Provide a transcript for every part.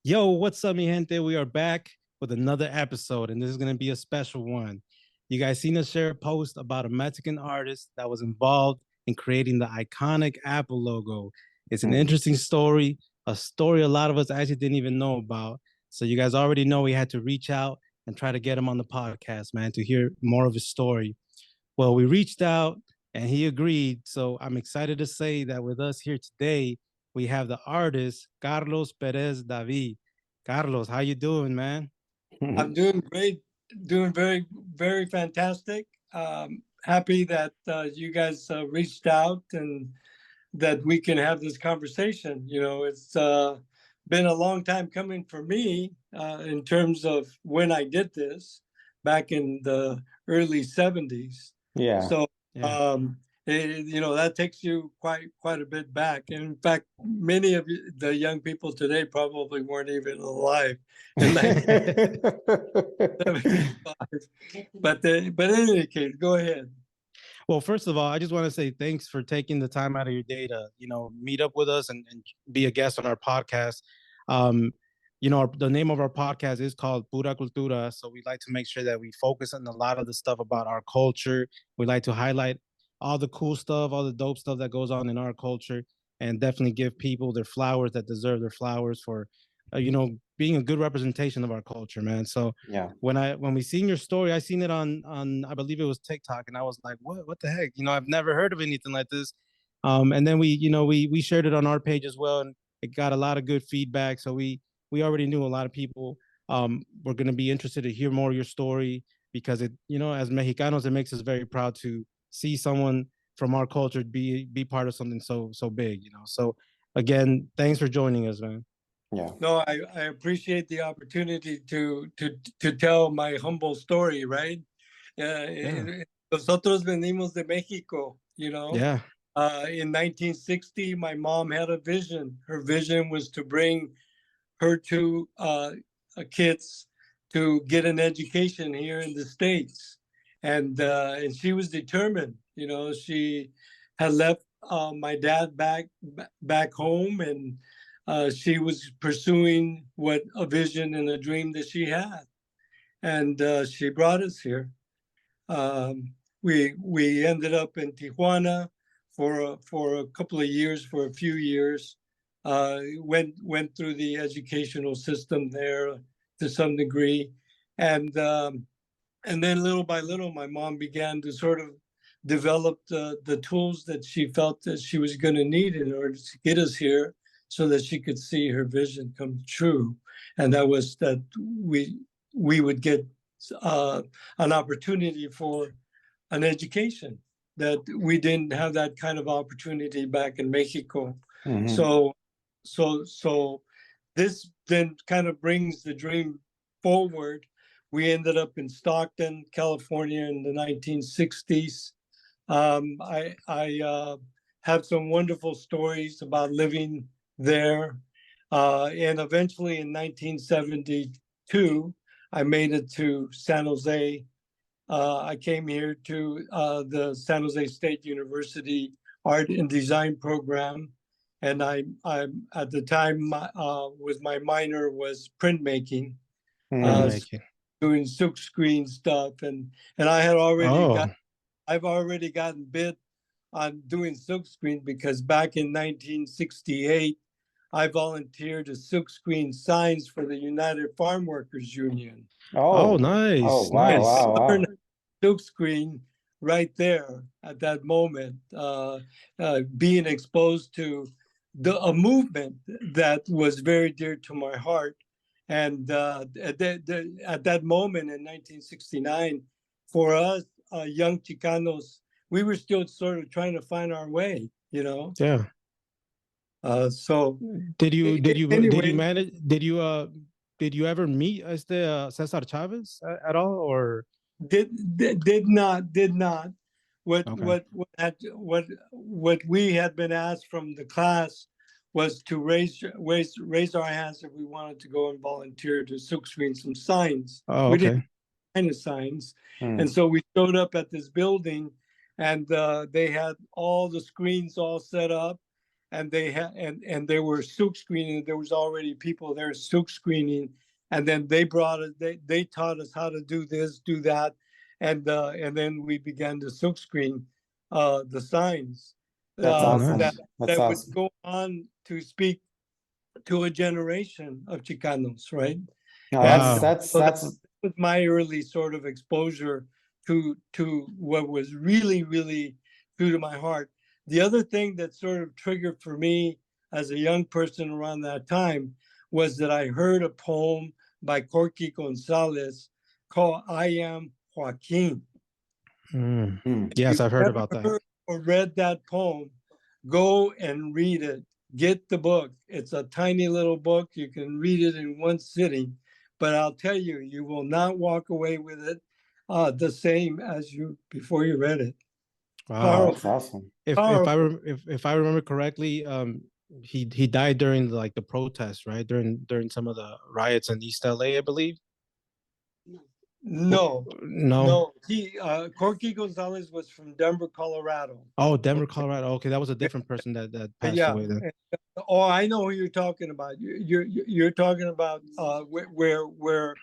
Yo, what's up, mi gente? We are back with another episode, and this is going to be a special one. You guys seen us share a post about a Mexican artist that was involved in creating the iconic Apple logo. It's an Mm. interesting story, a story a lot of us actually didn't even know about. So you guys already know we had to reach out and try to get him on the podcast, man, to hear more of his story. Well, we reached out and he agreed. So I'm excited to say that with us here today, we have the artist Carlos Perez David. Carlos, how you doing, man? I'm doing great, doing very fantastic. Happy that you guys reached out and that we can have this conversation. It's been a long time coming for me in terms of when I did this back in the early 70s. Yeah. So, Yeah. that takes you quite a bit back. And in fact, many of the young people today probably weren't even alive in 1975. But in any case, go ahead. Well, first of all, I just want to say thanks for taking the time out of your day to, meet up with us and be a guest on our podcast. Um, the name of our podcast is called Pura Cultura. So we like to make sure that we focus on a lot of the stuff about our culture. We like to highlight all the cool stuff, all the dope stuff that goes on in our culture, and definitely give people their flowers that deserve their flowers for, being a good representation of our culture, man. So Yeah. when we seen your story, I seen it on I believe it was TikTok, and I was like, what the heck? I've never heard of anything like this. And then we shared it on our page as well, and it got a lot of good feedback. So we already knew a lot of people were going to be interested to hear more of your story because it, as Mexicanos, it makes us very proud to see someone from our culture be part of something so big. So again, thanks for joining us, man. Yeah. No, I appreciate the opportunity to tell my humble story, right? Yeah. Nosotros venimos de Mexico, Yeah. In 1960, my mom had a vision. Her vision was to bring her two kids to get an education here in the States. And she was determined. She had left my dad back home, and she was pursuing what a vision and a dream that she had. And she brought us here. We ended up in Tijuana for a couple of years, for a few years. Went through the educational system there to some degree, and then little by little, my mom began to sort of develop the tools that she felt that she was going to need in order to get us here, so that she could see her vision come true, and that was that we would get an opportunity for an education that we didn't have that kind of opportunity back in Mexico. Mhm. So this then kind of brings the dream forward. We ended up in Stockton, California in the 1960s. I have some wonderful stories about living there. And eventually in 1972, I made it to San Jose. I came here to the San Jose State University Art and Design program. And I at the time, with my minor was printmaking, Printmaking. doing silk screen stuff. And I had already Oh. I've already gotten bit on doing silkscreen because back in 1968, I volunteered to silkscreen signs for the United Farm Workers Union. Oh, Oh. nice. Oh, wow, Nice. wow, wow. Learned silkscreen right there at that moment, being exposed to a movement that was very dear to my heart. And at that moment in 1969, for us young Chicanos, we were still sort of trying to find our way, Yeah. So Did you anyway, manage did you ever meet Cesar Chavez at all, or did not what okay. what we had been asked from the class was to raise our hands if we wanted to go and volunteer to silkscreen some signs. Oh, We didn't okay. kind of signs. Mm. And so we showed up at this building, and they had all the screens all set up, and they had and they were silk screening. There was already people there silk screening, and then they brought it. They taught us how to do this, do that, and then we began to silk screen the signs That's Oh, awesome. that nice. That's would awesome. go on to speak to a generation of Chicanos, right? No, And Wow. so that that's was my early sort of exposure to what was really, really true to my heart. The other thing that sort of triggered for me as a young person around that time was that I heard a poem by Corky Gonzalez called I Am Joaquin. Mm. mm, Yes, You've I've heard never about that. heard or read that poem, go and read it. Get the book. It's a tiny little book. You can read it in one sitting, but I'll tell you, you will not walk away with it the same as you before you read it. Wow. that's Powerful, awesome. powerful. If I remember correctly, he died during like the protests, right? During some of the riots in East LA, I believe. No, No. no. Corky Gonzalez was from Denver, Colorado. Oh, Denver, Colorado. Okay, that was a different person that passed Yeah. away then. Oh, I know who you're talking about. You're talking about where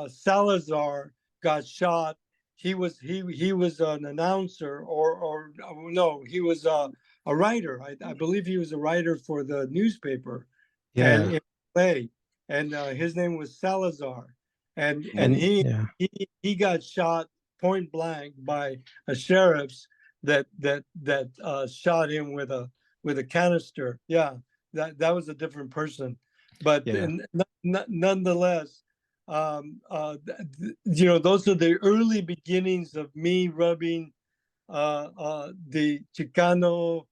Salazar got shot. He was an announcer or no, he was a writer. I believe he was a writer for the newspaper, and Yeah. in LA, and his name was Salazar, and And yeah. he got shot point blank by a sheriff's that shot him with a canister. Yeah, that was a different person, but Yeah. nonetheless, you know, those are the early beginnings of me rubbing the Chicano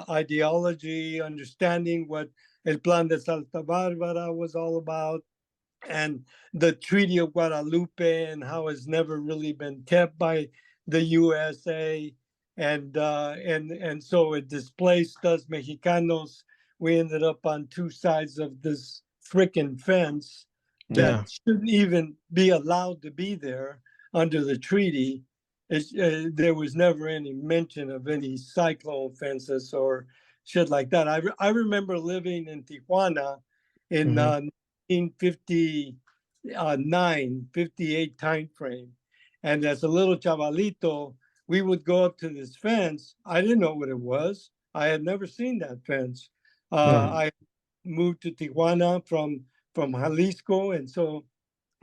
ideology, understanding what El Plan de Santa Barbara was all about, and the Treaty of Guadalupe and how it's never really been kept by the USA, and so it displaced us Mexicanos. We ended up on two sides of this freaking fence that Yeah. shouldn't even be allowed to be there under the treaty. There was never any mention of any cyclone fences or shit like that. I remember living in Tijuana in Hmm. 1959, 58 time frame. And as a little chavalito, we would go up to this fence. I didn't know what it was. I had never seen that fence. Yeah. I moved to Tijuana from Jalisco, and so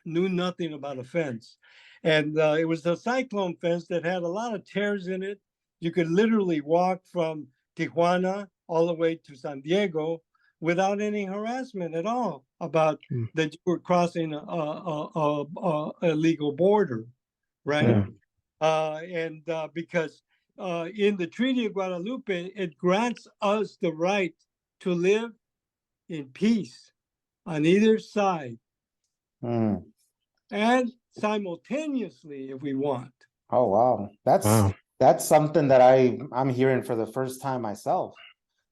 knew nothing about a fence. And it was a cyclone fence that had a lot of tears in it. You could literally walk from Tijuana all the way to San Diego without any harassment at all about Mm. that you were crossing a legal border, right? Yeah. And because in the Treaty of Guadalupe, it grants us the right to live in peace on either side mm. and simultaneously if we want. Oh wow. Wow. That's something that I'm hearing for the first time myself.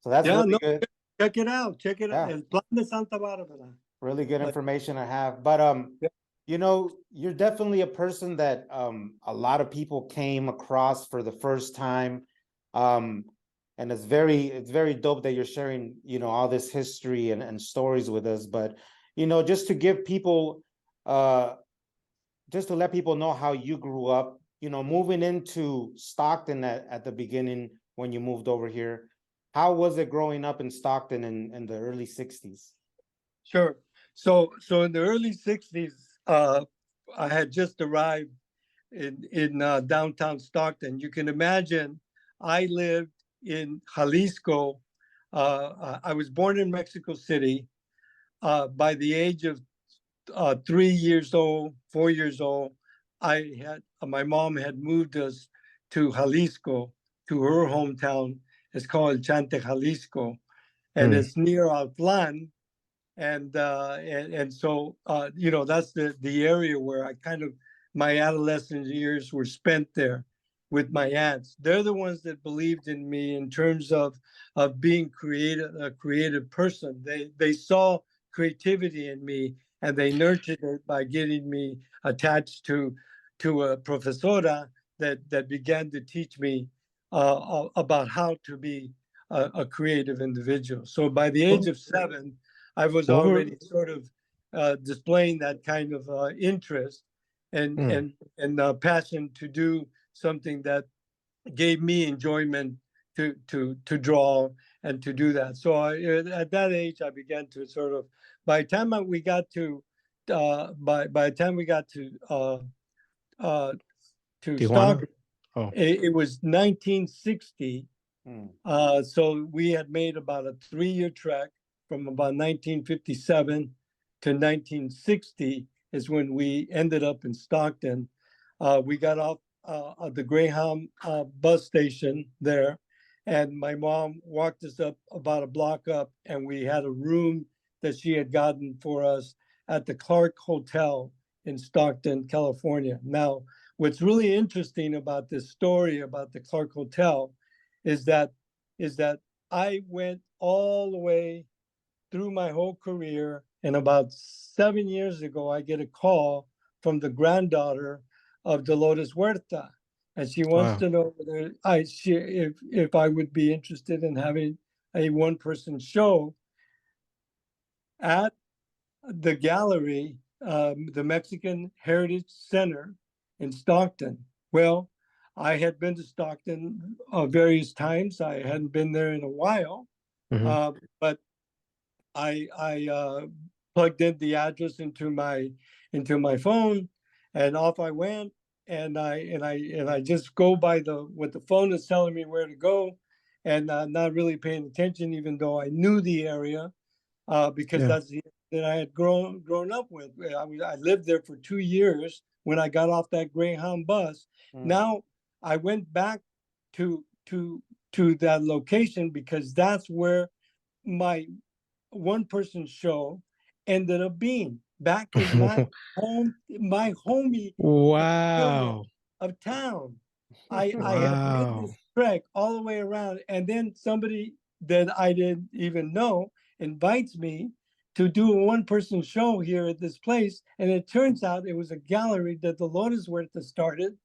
So that's Yeah, really no, good. check it out. Check it out. Yeah, El Plan de Santa Barbara. really good But information I have. But yeah, you know, you're definitely a person that a lot of people came across for the first time. Um and it's very dope that you're sharing, you know, all this history and stories with us. But you know, just to give people just to let people know how you grew up, you know, moving into Stockton at the beginning when you moved over here. How was it growing up in Stockton in the early 60s? sure. So in the early 60s, I had just arrived in downtown Stockton. You can imagine I lived in Jalisco. I was born in Mexico City. By the age of 3 years old, 4 years old, I had my mom had moved us to Jalisco, to her hometown. It's called Chante, Jalisco, and Mm. it's near Altlan. And so you know, that's the area where I kind of my adolescent years were spent there with my aunts. They're the ones that believed in me in terms of being creative, a creative person. They saw creativity in me, and they nurtured it by getting me attached to a profesora that began to teach me about how to be a creative individual. So by the age of 7, I was What were- already sort of displaying that kind of interest and passion to do something that gave me enjoyment to draw and to do that. So at that age, I began to sort of. By the time we got to, by the time we got to Tijuana? Stockton, Oh. it was 1960. Hmm. So we had made about a 3-year trek from about 1957 to 1960 is when we ended up in Stockton. We got off at the Greyhound bus station there, and my mom walked us up about a block up, and we had a room that she had gotten for us at the Clark Hotel in Stockton, California. Now, what's really interesting about this story about the Clark Hotel is that I went all the way through my whole career, and about 7 years ago, I get a call from the granddaughter of Dolores Huerta, and she wants Wow. to know whether if I would be interested in having a one-person show at the gallery, the Mexican Heritage Center in Stockton. Well, I had been to Stockton various times. I hadn't been there in a while, Mhm. but I plugged in the address into my phone, and off I went. And I just go by what the phone is telling me where to go, and not really paying attention, even though I knew the area, because Yeah. that's the that I had grown up with. I lived there for 2 years when I got off that Greyhound bus. Hmm. Now I went back to that location because that's where my one-person show ended up being, back in my homie area Wow. of town. I had made Wow. this trek all the way around, and then somebody that I didn't even know invites me to do a one-person show here at this place, and it turns out it was a gallery that Dolores Huerta started.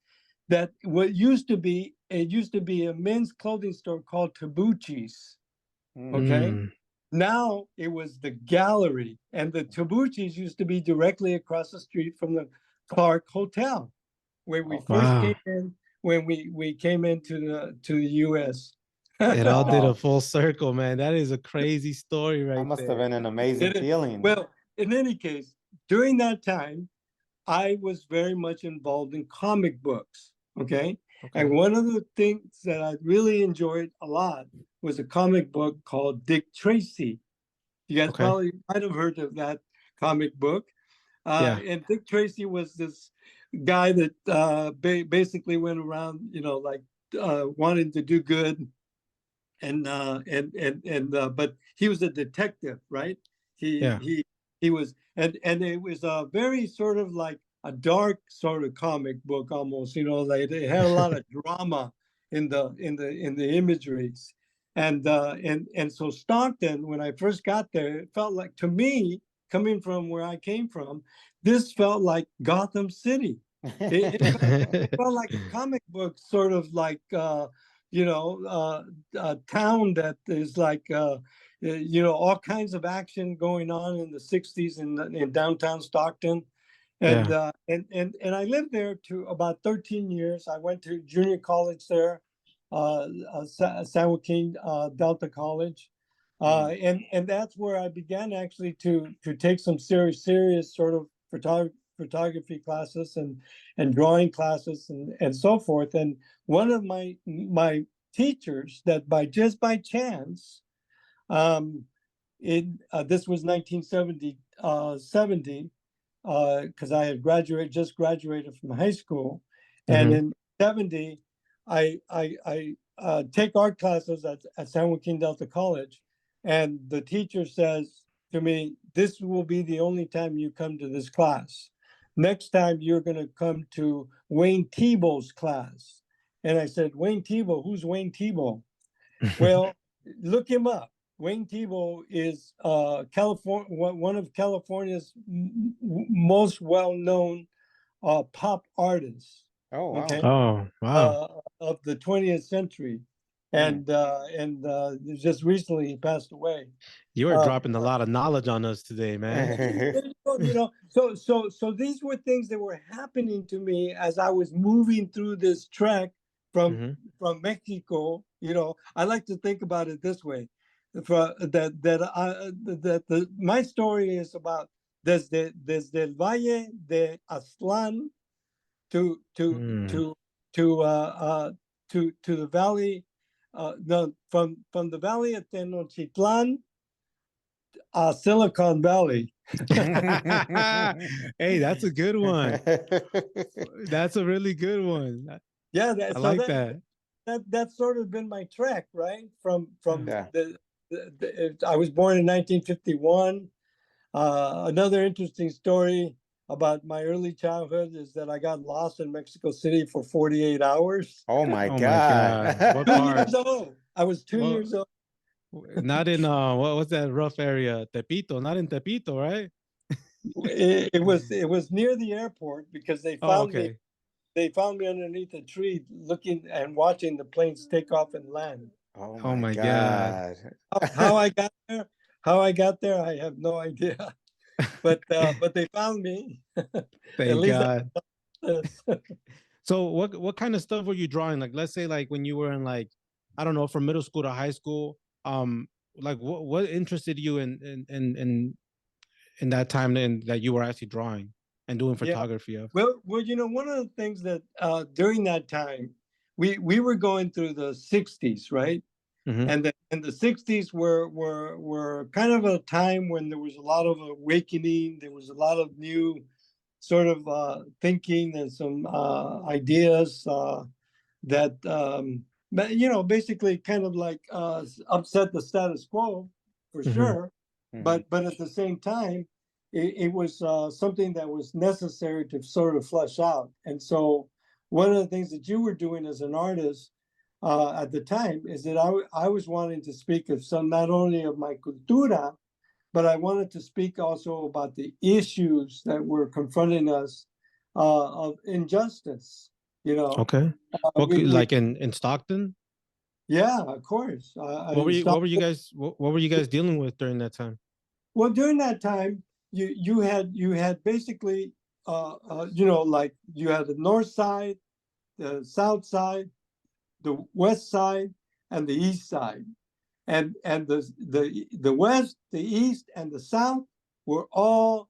That what used to be a men's clothing store called Tabucci's. Hmm. Okay. Mm. Now it was the gallery, and the Tabucci's used to be directly across the street from the Clark Hotel, where we Okay. first Wow. came in when we came into the U.S. It all did a Wow. full circle, man. That is a crazy story That right must have there. been an amazing It is. feeling. Well, in any case, during that time, I was very much involved in comic books. Okay. Okay. And one of the things that I really enjoyed a lot was a comic book called Dick Tracy. You guys Okay. probably might have heard of that comic book. Yeah. And Dick Tracy was this guy that basically went around, like wanting to do good, but he was a detective, right? He Yeah. he he was, and it was a very sort of like a dark sort of comic book almost, like it had a lot of drama in the imageries, and so Stockton, when I first got there, it felt like, to me, coming from where I came from, this felt like Gotham City. It felt like a comic book, sort of like a town that is like all kinds of action going on in the 60s in downtown Stockton. And Yeah. I lived there to about 13 years. I went to junior college there, San Joaquin Delta College. And that's where I began actually to take some serious sort of photography classes and drawing classes and so forth. And one of my teachers, that by chance, this was 1970 because I had just graduated from high school, and Mhm. in 70 I take art classes at San Joaquin Delta College, and the teacher says to me, "This will be the only time you come to this class. Next time you're going to come to Wayne Thiebaud's class." And I said, "Wayne Thiebaud? Who's Wayne Thiebaud?" Well, look him up. Wayne Thiebaud is one of California's most well-known pop artists. Oh, wow. Okay, Oh, wow. of the 20th century, and just recently he passed away. You are dropping a lot of knowledge on us today, man. So these were things that were happening to me as I was moving through this trek from Mexico. I like to think about it this way: my story is about desde el Valle de Aztlán to the valley, no, from the valley of Tenochtitlan, Silicon Valley. Hey, that's a good one. That's a really good one. Yeah, I like that. That's sort of been my trek, right? From Yeah. I was born in 1951. Another interesting story about my early childhood is that I got lost in Mexico City for 48 hours. Oh my Oh my God. God. What 2 part? years old. I was 2 Well, years old. Not in what was that rough area? Tepito, not in Tepito, right? It was near the airport because they Oh, found me. okay. They found me underneath a tree, looking and watching the planes take off and land. Oh Oh my my God. God. How I got there? How I got there? I have no idea. But they found me. At Thank least God. that's So what kind of stuff were you drawing? Like, let's say like when you were in like, I don't know, from middle school to high school, like what interested you in that time that you were actually drawing and doing yeah. photography of? Well, one of the things that during that time, we were going through the 60s, right? Mm-hmm. And the 60s were kind of a time when there was a lot of awakening. There was a lot of new sort of thinking and some ideas that basically kind of like upset the status quo for sure. But at the same time, it was something that was necessary to sort of flesh out. And so one of the things that you were doing as an artist at the time is that I was wanting to speak of some, not only of my cultura, but I wanted to speak also about the issues that were confronting us of injustice. Okay. Like in Stockton? Yeah, of course. What were you guys dealing with during that time? Well, during that time, you had basically like you had the north side, the south side, the west side, and the east side, and the west, the east, and the south were all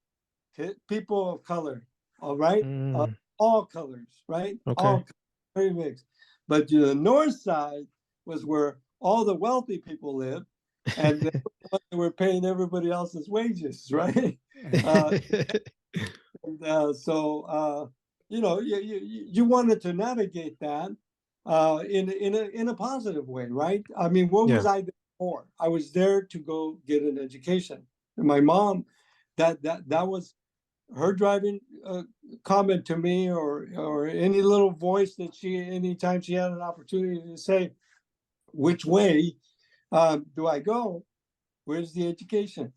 people of color. All right, all colors, right? Okay. All very mixed. But the north side was where all the wealthy people lived, and they were paying everybody else's wages, right? So you wanted to navigate that in a positive way, right? I mean, what was I there for? I was there to go get an education. And my mom, that was her driving comment to me, or any little voice that anytime she had an opportunity to say, which way do I go? Where's the education?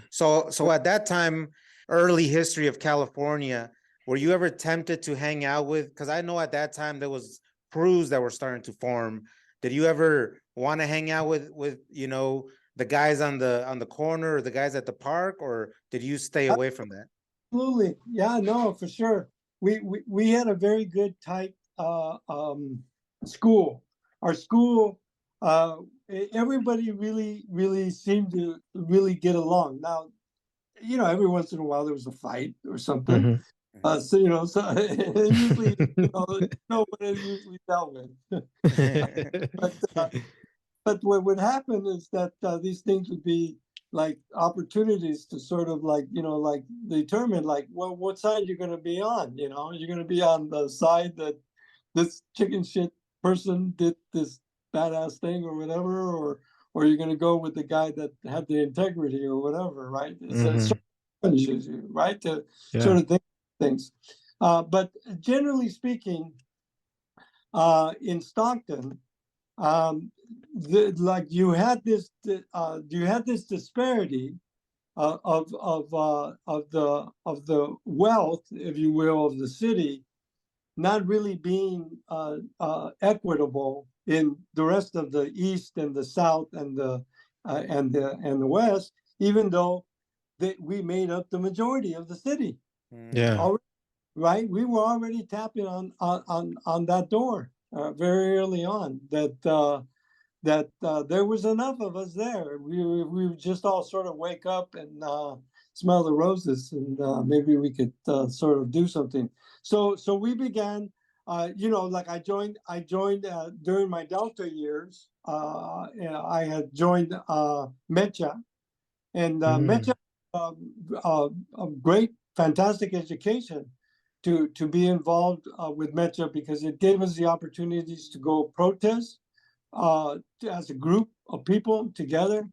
So at that time, early history of California, were you ever tempted to hang out with? Because I know at that time there was crews that were starting to form. Did you ever want to hang out with the guys on the corner or the guys at the park, or did you stay away from that? Absolutely, yeah, no, for sure. We had a very good tight school. Our school, everybody really seemed to really get along. Now, every once in a while there was a fight or something. So usually what it usually dealt with. But what would happen is that these things would be like opportunities to sort of like determine like, well, what side you're going to be on. You're going to be on the side that this chicken shit person did this badass thing or whatever, or you're going to go with the guy that had the integrity or whatever, right? So right, to sort of think things. But generally speaking, in Stockton, you had this disparity of the wealth, if you will, of the city, not really being equitable in the rest of the East and the South and the West, even though we made up the majority of the city. Yeah. Already, right? We were already tapping on that door very early on. That there was enough of us there. We would just all sort of wake up and smell the roses, and maybe we could sort of do something. So we began. Like I joined during my Delta years. I had joined Mecha, and Mecha, a great, fantastic education to be involved with Mecha, because it gave us the opportunities to go protest as a group of people together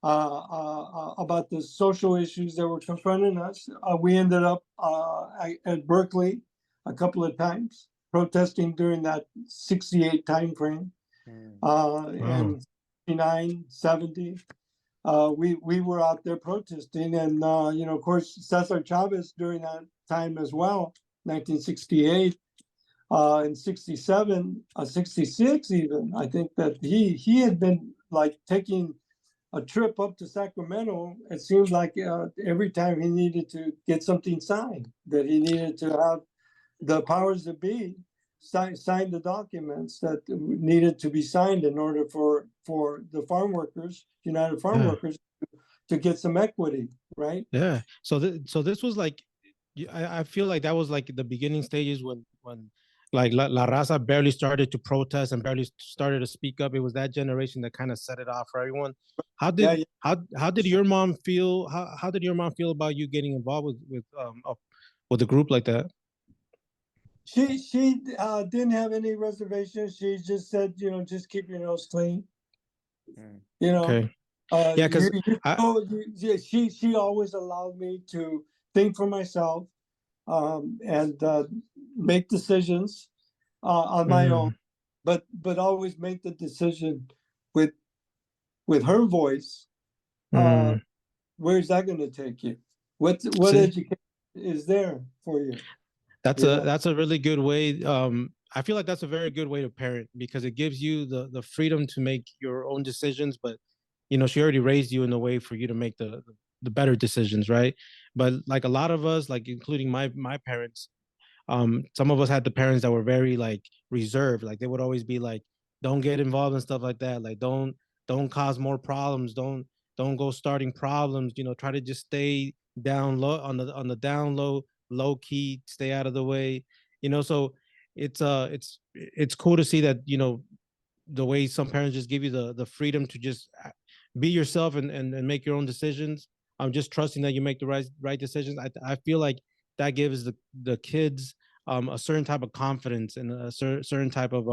about the social issues that were confronting us. We ended up at Berkeley a couple of times protesting during that 68 time frame. And 69, 70. We were out there protesting, and of course Cesar Chavez during that time as well, 1968. In 67, 66 even, I think that he had been like taking a trip up to Sacramento. It seems like every time he needed to get something signed, that he needed to have the powers that be sign the documents that needed to be signed in order for the farm workers, United Farm Workers, to get some equity, right? Yeah. So this was like, I feel like that was like the beginning stages when like La Raza barely started to protest and barely started to speak up. It was that generation that kind of set it off for everyone. How did your mom feel? How did your mom feel about you getting involved with a group like that? She didn't have any reservations. She just said, just keep your nose clean. Okay. Yeah, because she always allowed me to think for myself and make decisions on my own, but always make the decision with her voice. Where's that going to take you? What education is there for you? That's a really good way. I feel like that's a very good way to parent, because it gives you the freedom to make your own decisions, but she already raised you in a way for you to make the better decisions, right? But like a lot of us, like including my parents, some of us had the parents that were very like reserved. Like they would always be like, don't get involved in stuff like that. Like don't cause more problems. Don't go starting problems. Try to just stay down low on the down low key, stay out of the way. So it's cool to see that the way some parents just give you the freedom to just be yourself and make your own decisions. I'm just trusting that you make the right decisions. I feel like that gives the kids a certain type of confidence and a certain type of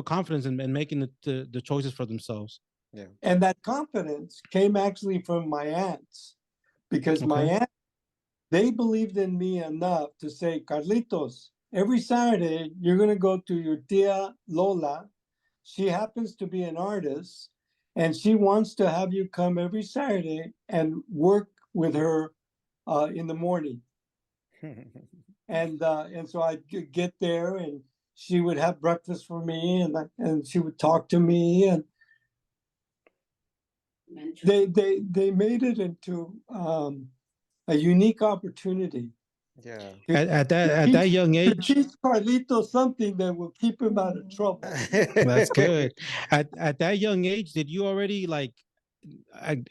confidence in making the choices for themselves. Yeah. And that confidence came actually from my aunts, because my aunt, they believed in me enough to say, Carlitos, every Saturday you're going to go to your tia Lola. She happens to be an artist, and she wants to have you come every Saturday and work with her in the morning. And so I'd get there, and she would have breakfast for me, and she would talk to me, and they made it into a unique opportunity. Yeah. At that young age, teach Carlito something that will keep him out of trouble. That's good. At that young age, did you already like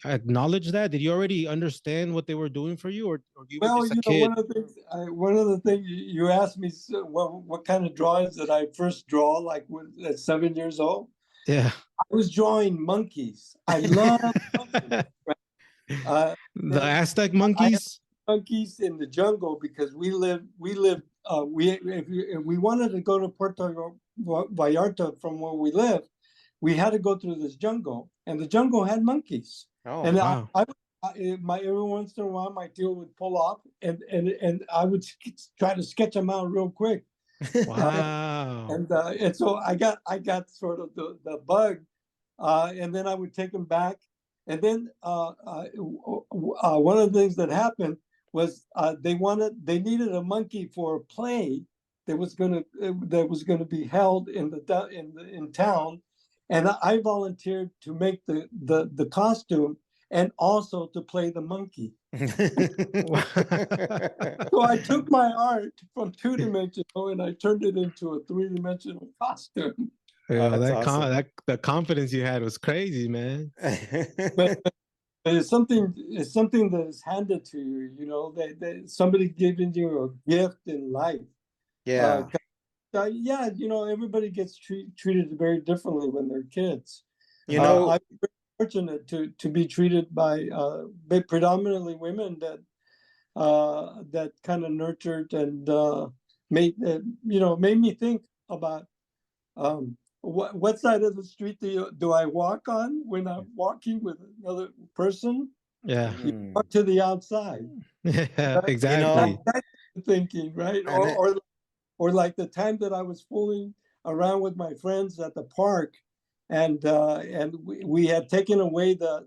acknowledge that? Did you already understand what they were doing for you, or you were just a kid? One of the things you asked me, what kind of drawings did I first draw, like at 7 years old? Yeah, I was drawing monkeys. I love monkeys. the Aztec monkeys. Monkeys in the jungle, because if we wanted to go to Puerto Vallarta from where we live, we had to go through this jungle, and the jungle had monkeys. Oh, and wow. every once in a while, my deal would pull off, and I would try to sketch them out real quick. Wow. And so I got sort of the bug, and then I would take them back, and then one of the things that happened was they needed a monkey for a play that was gonna be held in town, and I volunteered to make the costume and also to play the monkey. So I took my art from 2-dimensional and I turned it into a 3-dimensional costume. Yeah, That's awesome. the confidence you had was crazy, man. But it's something that is handed to you, you know, somebody giving you a gift in life. Yeah. Yeah, you know, everybody gets treated very differently when they're kids. You know, I'm very fortunate to be treated by predominantly women that kind of nurtured and made me think about what side of the street do I walk on when I'm walking with another person? Yeah. You walk to the outside. Yeah, exactly. You know, That's thinking, right? and Or like the time that I was fooling around with my friends at the park, and we had taken away the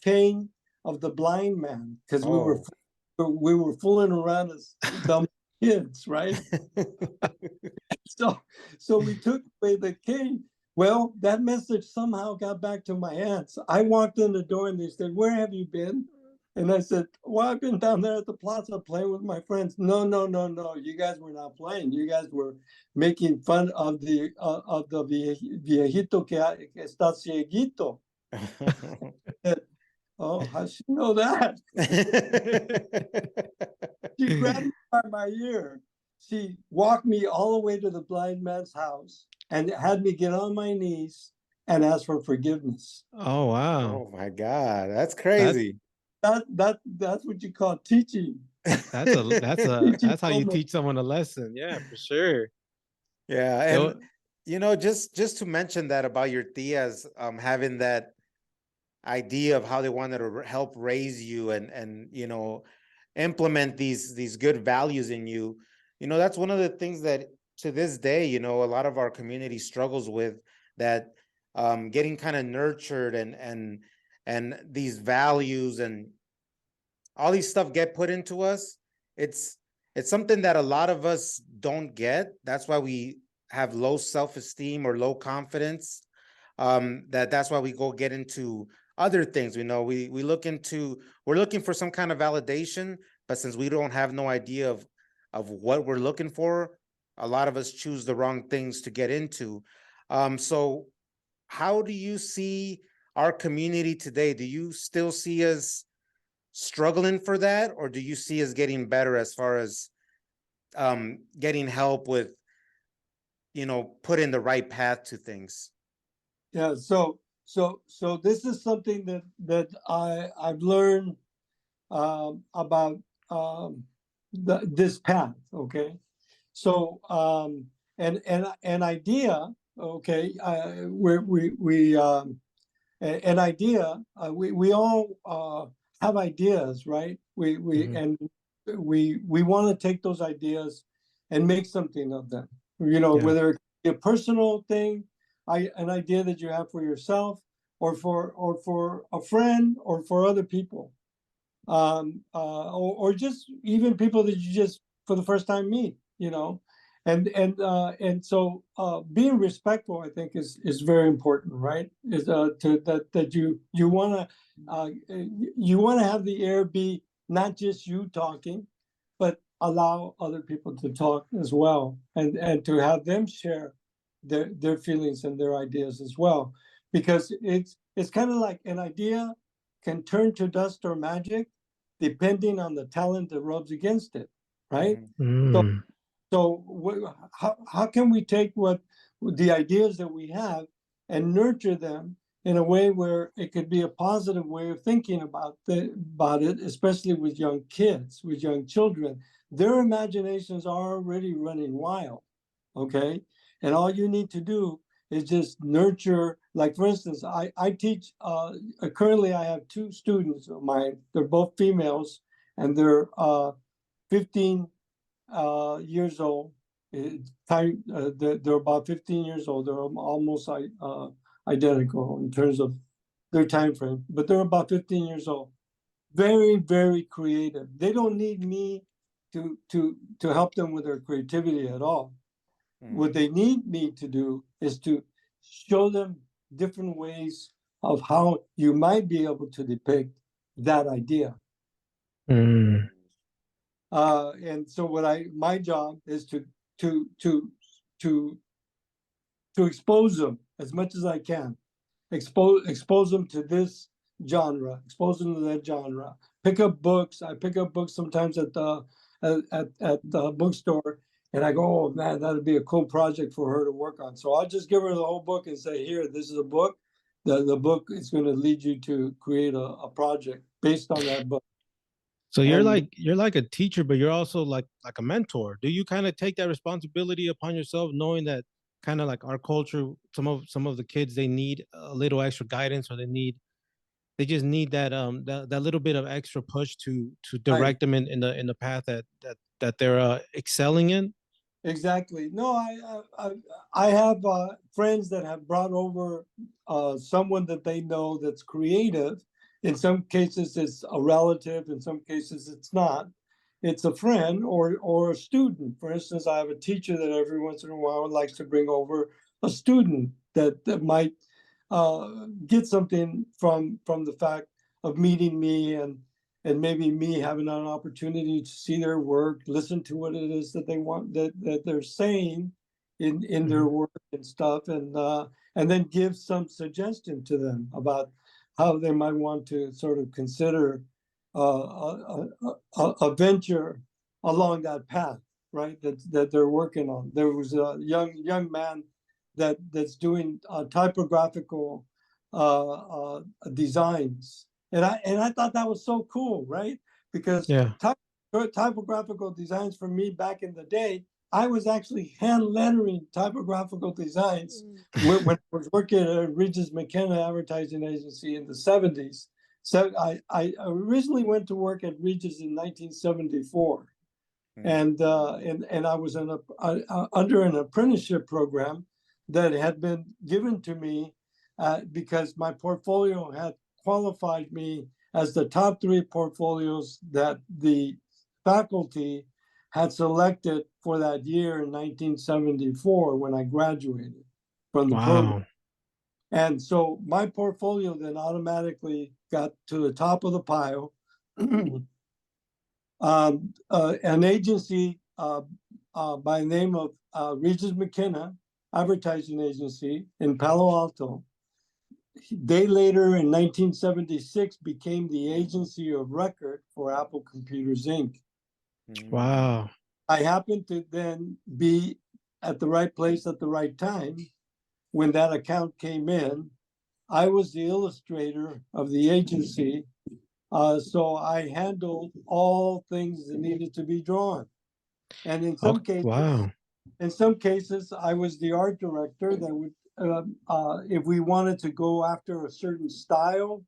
cane of the blind man because we were fooling around as dumb kids, right? So we took away the cane. Well, that message somehow got back to my aunts. I walked in the door and they said, "Where have you been?" And I said, "Well, I've been down there at the plaza playing with my friends." No. You guys were not playing. You guys were making fun of the viejito que está cieguito. Oh, how she know that? She grabbed me by my ear. She walked me all the way to the blind man's house and had me get on my knees and ask for forgiveness. Oh, wow. Oh my God, that's crazy. That's what you call teaching. That's how you teach someone a lesson. Yeah, for sure. Yeah, and you know, just to mention that about your tias having that idea of how they wanted to help raise you and you know, implement these good values in you. You know, that's one of the things that to this day, you know, a lot of our community struggles with, that getting kind of nurtured and these values and all these stuff get put into us. It's something that a lot of us don't get. That's why we have low self-esteem or low confidence. That's why we go get into other things. We know we're looking for some kind of validation, but since we don't have no idea of what we're looking for, a lot of us choose the wrong things to get into. So how do you see our community today? Do you still see us struggling for that, or do you see us getting better as far as getting help with, you know, putting the right path to things? Yeah, so this is something that I've learned about this path. Okay, so an idea. Okay, an idea. We all have ideas, right? We want to take those ideas and make something of them. You know, whether it be a personal thing, an idea that you have for yourself, or for a friend, or for other people, or just even people that you just for the first time meet. You know, and so being respectful, I think, is very important, right? Is that you want to have the air be not just you talking, but allow other people to talk as well, and to have them share their feelings and their ideas as well, because it's kind of like an idea can turn to dust or magic depending on the talent that rubs against it, right? Mm. So how can we take the ideas that we have and nurture them in a way where it could be a positive way of thinking about it, especially with young kids, with young children? Their imaginations are already running wild, okay? And all you need to do is just nurture. Like, for instance, I teach, currently I have 2 students of mine. They're both females, and they're 15 years old. They're about 15 years old. They're almost identical in terms of their time frame, but they're about 15 years old. Very, very creative. They don't need me to help them with their creativity at all. What they need me to do is to show them different ways of how you might be able to depict that idea. Mm. And so my job is to expose them as much as I can, expose them to this genre, expose them to that genre. Pick up books. I pick up books sometimes at the bookstore, and I go, oh man, that'd be a cool project for her to work on. So I'll just give her the whole book and say, here, this is a book. The book is going to lead you to create a project based on that book. So you're like a teacher, but you're also like a mentor. Do you kind of take that responsibility upon yourself, knowing that kind of like our culture, some of the kids, they need a little extra guidance, or they just need that little bit of extra push to direct them in the path that they're excelling in? Exactly. No, I have friends that have brought over someone that they know that's creative. In some cases, it's a relative. In some cases, it's not. It's a friend or a student. For instance, I have a teacher that every once in a while likes to bring over a student that might get something from the fact of meeting me and maybe me having an opportunity to see their work, listen to what it is that they want, that they're saying in their work and stuff, and then give some suggestion to them about how they might want to sort of consider a venture along that path, right? That they're working on. There was a young man that's doing typographical designs. And I thought that was so cool, right? Because typographical designs for me back in the day, I was actually hand lettering typographical designs when I was working at Regis McKenna Advertising Agency in the 70s. So I originally went to work at Regis in 1974. And I was under an apprenticeship program that had been given to me because my portfolio had qualified me as the top 3 portfolios that the faculty had selected for that year in 1974 when I graduated from the program. And so my portfolio then automatically got to the top of the pile. An agency by the name of Regis McKenna Advertising Agency in Palo Alto, they later in 1976 became the agency of record for Apple Computers Inc. Wow. I happened to then be at the right place at the right time when that account came in. I was the illustrator of the agency, so I handled all things that needed to be drawn. And in some cases, I was the art director that would, if we wanted to go after a certain style,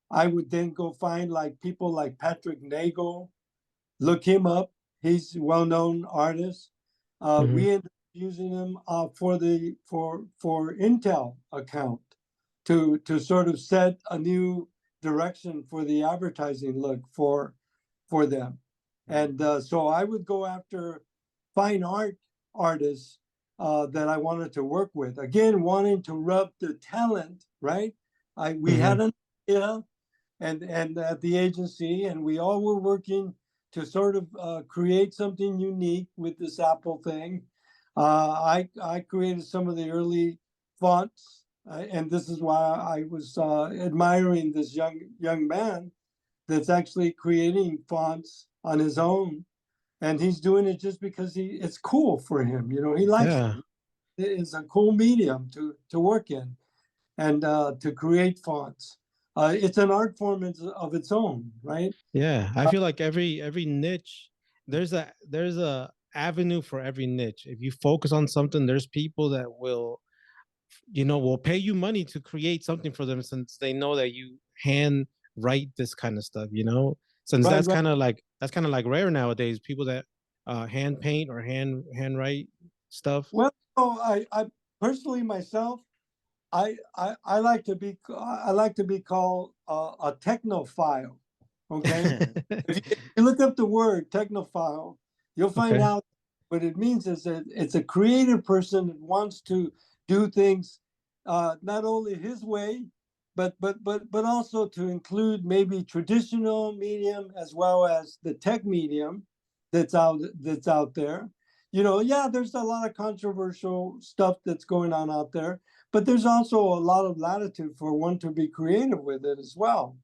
I would then go find like people like Patrick Nagel, look him up. He's a well-known artist. We ended up using him for Intel account to sort of set a new direction for the advertising look for them. And so I would go after fine art artists that I wanted to work with. Again, wanting to rub the talent, right? We had an idea and at the agency, and we all were working to sort of create something unique with this Apple thing. I created some of the early fonts, and this is why I was admiring this young man that's actually creating fonts on his own, and he's doing it just because it's cool for him. You know, he likes it. It's a cool medium to work in and to create fonts. It's an art form of its own, right? Yeah, I feel like every niche, there's a avenue for every niche. If you focus on something, there's people that will pay you money to create something for them, since they know that you hand write this kind of stuff, since that's kind of like rare nowadays, people that hand paint or hand write stuff. Well, I personally myself, I like to be called a technophile. Okay, if you look up the word technophile, you'll find Okay. out what it means is that it's a creative person that wants to do things not only his way, but also to include maybe traditional medium as well as the tech medium that's out there. You know, yeah, there's a lot of controversial stuff that's going on out there, but there's also a lot of latitude for one to be creative with it as well.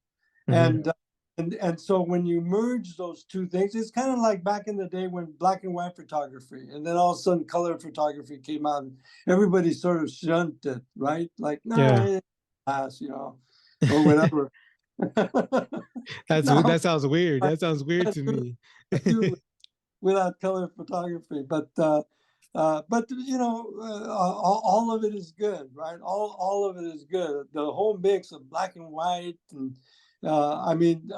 Mhm. And so when you merge those two things, it's kind of like back in the day when black and white photography, and then all of a sudden color photography came out, and everybody sort of shunned it, right? Like, no, Yeah. it's class, you know, or whatever. Now, That sounds weird. I That sounds weird can't to me. do without color photography, but you know, all of it is good, right? All of it is good. The whole mix of black and white, and I mean,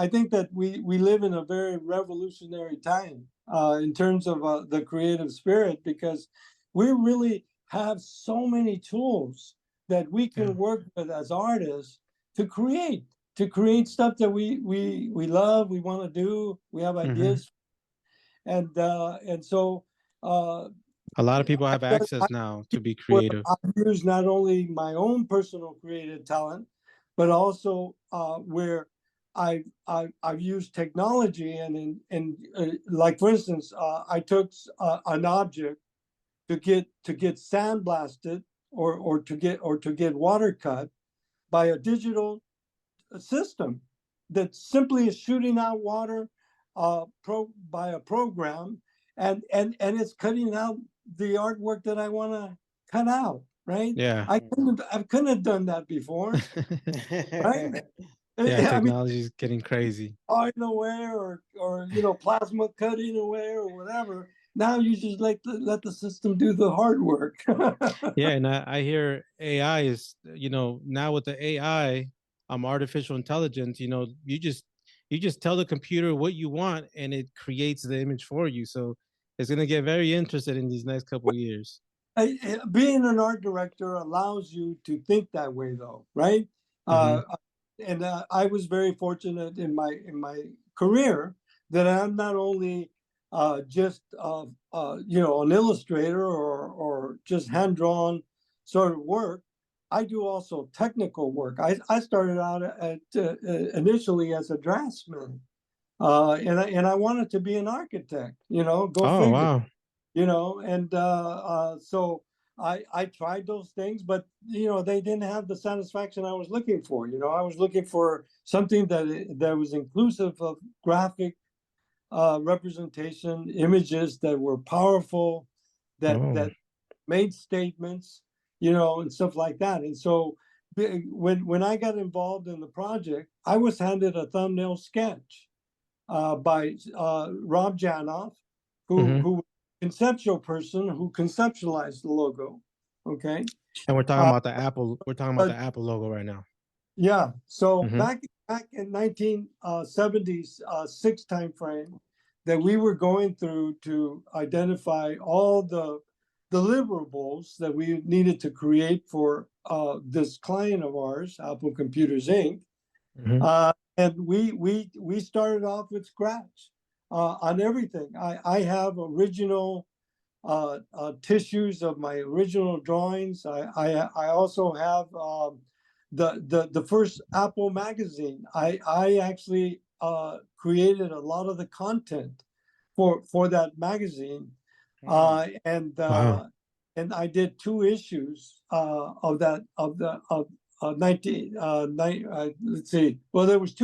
I think that we live in a very revolutionary time in terms of the creative spirit, because we really have so many tools that we Yeah. can work with as artists to create stuff that we love, we want to do, we have Mhm. ideas, and so uh, A lot of people have I access now to be where creative. I've used not only my own personal creative talent, but also where I've used technology, and like for instance, I took an object to get sandblasted, or to get water cut by a digital system that simply is shooting out water by a program, and it's cutting out the artwork that I want to cut out, right? Yeah. I couldn't have done that before, right? Yeah, I mean, technology is getting crazy. art away, or you know, plasma cutting away, or whatever. Now you just let the system do the hard work. Yeah, and I hear AI is, now with the AI, artificial intelligence, you just tell the computer what you want and it creates the image for you. So it's gonna get very interested in these next couple of years. Being an art director allows you to think that way, though, right? Mm-hmm. And I was very fortunate in my career that I'm not only just you know, an illustrator, or just hand drawn sort of work. I do also technical work. I started out initially as a draftsman, and I wanted to be an architect. You know, go Oh, figure. wow. You know, and so I tried those things, but you know, they didn't have the satisfaction I was looking for. You know, I was looking for something that was inclusive of graphic representation, images that were powerful, Oh. that made statements, you know, and stuff like that. And so when I got involved in the project, I was handed a thumbnail sketch by Rob Janoff, Mm-hmm. who conceptual person who conceptualized the logo. Okay. And we're talking Uh, about the Apple. We're talking about but the Apple logo right now. yeah, so Mm-hmm. back in 1976 time frame, that we were going through to identify all the deliverables that we needed to create for this client of ours, Apple Computers Inc. Mm-hmm. And we started off with scratch on everything. I have original tissues of my original drawings. I also have the first Apple magazine. I actually created a lot of the content for that magazine, Wow. and I did 2 issues of that of 19 let's see. Well, there was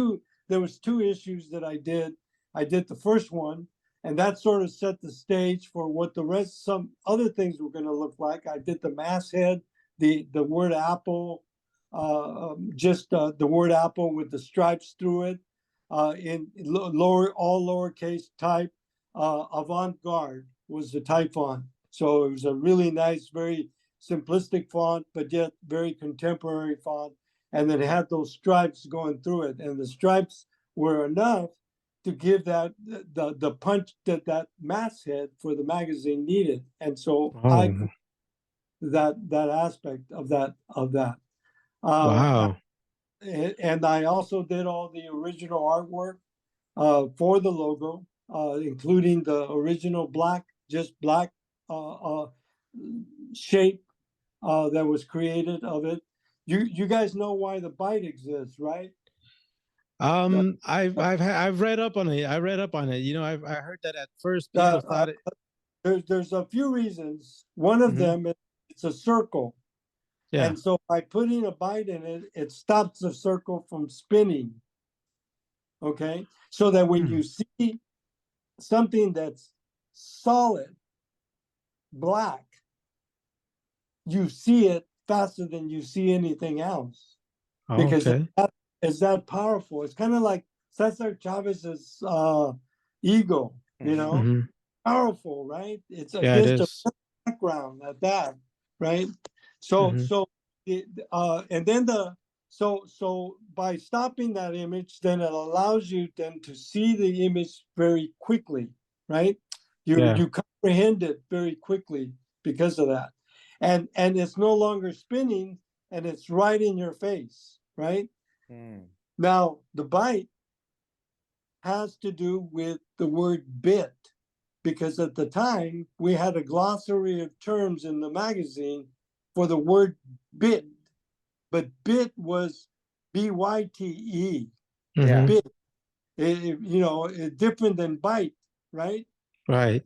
2 issues that I did. I did the first one, and that sort of set the stage for what the rest, some other things were going to look like. I did the masthead, the word Apple, just the word Apple with the stripes through it, in lower, all lowercase type. Avant-garde was the type font, so it was a really nice, very simplistic font, but yet very contemporary font. And then it had those stripes going through it, and the stripes were enough to give that the punch that masthead for the magazine needed. And so I Oh, that aspect of that. Uh, wow. and I also did all the original artwork for the logo, including the original black, just black shape that was created of it. You guys know why the bite exists, right? I've read up on it. I read up on it. You know, I heard that at first people thought it. There's a few reasons. One of them is it's a circle. Yeah. And so by putting a bite in it, it stops the circle from spinning. Okay. So that when you see something that's solid, black, you see it faster than you see anything else. Because it's that powerful. It's kind of like Cesar Chavez's ego, you know, powerful, right? It's against a background at that, right? So and then so by stopping that image, then it allows you then to see the image very quickly, right? You comprehend it very quickly because of that, and it's no longer spinning, and it's right in your face, right? Now the bite has to do with the word bit, because at the time we had a glossary of terms in the magazine for the word bit, but bit was B-Y-T-E. Bit, you know, different than bite, right? Right.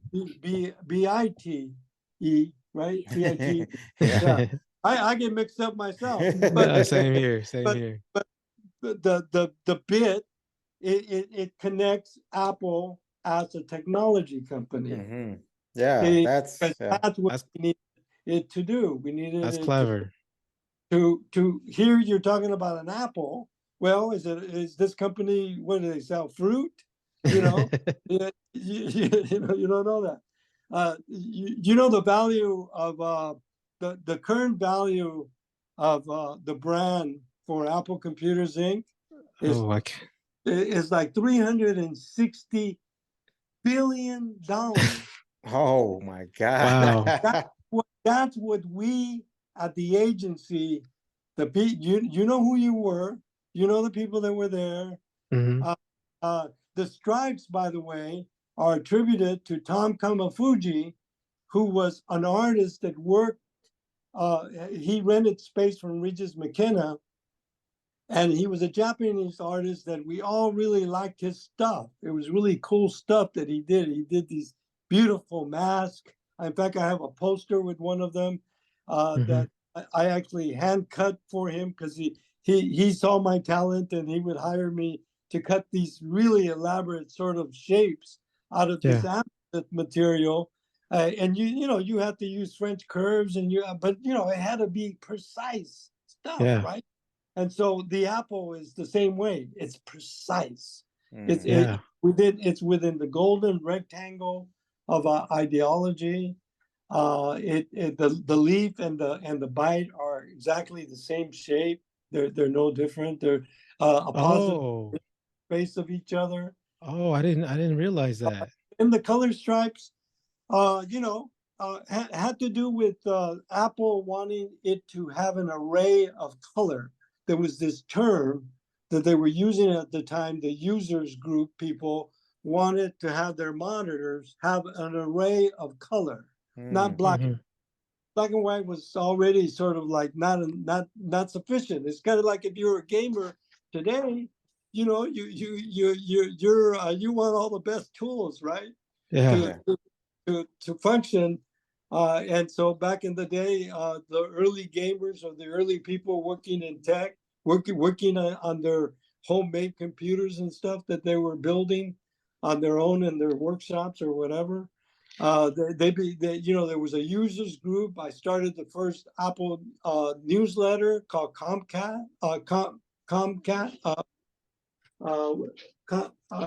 B-I-T-E, right? B-I-T. Yeah. I get mixed up myself. But Same here. But the bit, it connects Apple as a technology company. That's what we needed it to do. We needed that's it clever. to here you're talking about an apple. Well, is this company, what do they sell? Fruit? You know, you know, you don't know that. You know the value of the current value of the brand for Apple Computers Inc. is like $360 billion. Oh my God! Wow. That's what we at the agency, you know who you were, you know the people that were there. The stripes, by the way, are attributed to Tom Kamafuji, who was an artist that worked. He rented space from Regis McKenna, and he was a Japanese artist that we all really liked his stuff. It was really cool stuff that he did. He did these beautiful masks. In fact, I have a poster with one of them that I actually hand cut for him, because he saw my talent, and he would hire me to cut these really elaborate sort of shapes out of this material. And you know, you have to use French curves, but you know, it had to be precise stuff, right? And so the Apple is the same way. It's precise. It's within the golden rectangle of ideology. The leaf and the bite are exactly the same shape. They're no different. They're a positive space of each other. Oh, I didn't realize that. And the color stripes, you know, had to do with Apple wanting it to have an array of color. There was this term that they were using at the time. The users group people wanted to have their monitors have an array of color, not black. Black and white was already sort of like not sufficient. It's kind of like if you're a gamer today, you know, you want all the best tools, right? To function. And so back in the day, the early gamers, or the early people working in tech, working on their homemade computers and stuff that they were building on their own in their workshops or whatever. You know, there was a users group. I started the first Apple newsletter called Comcat.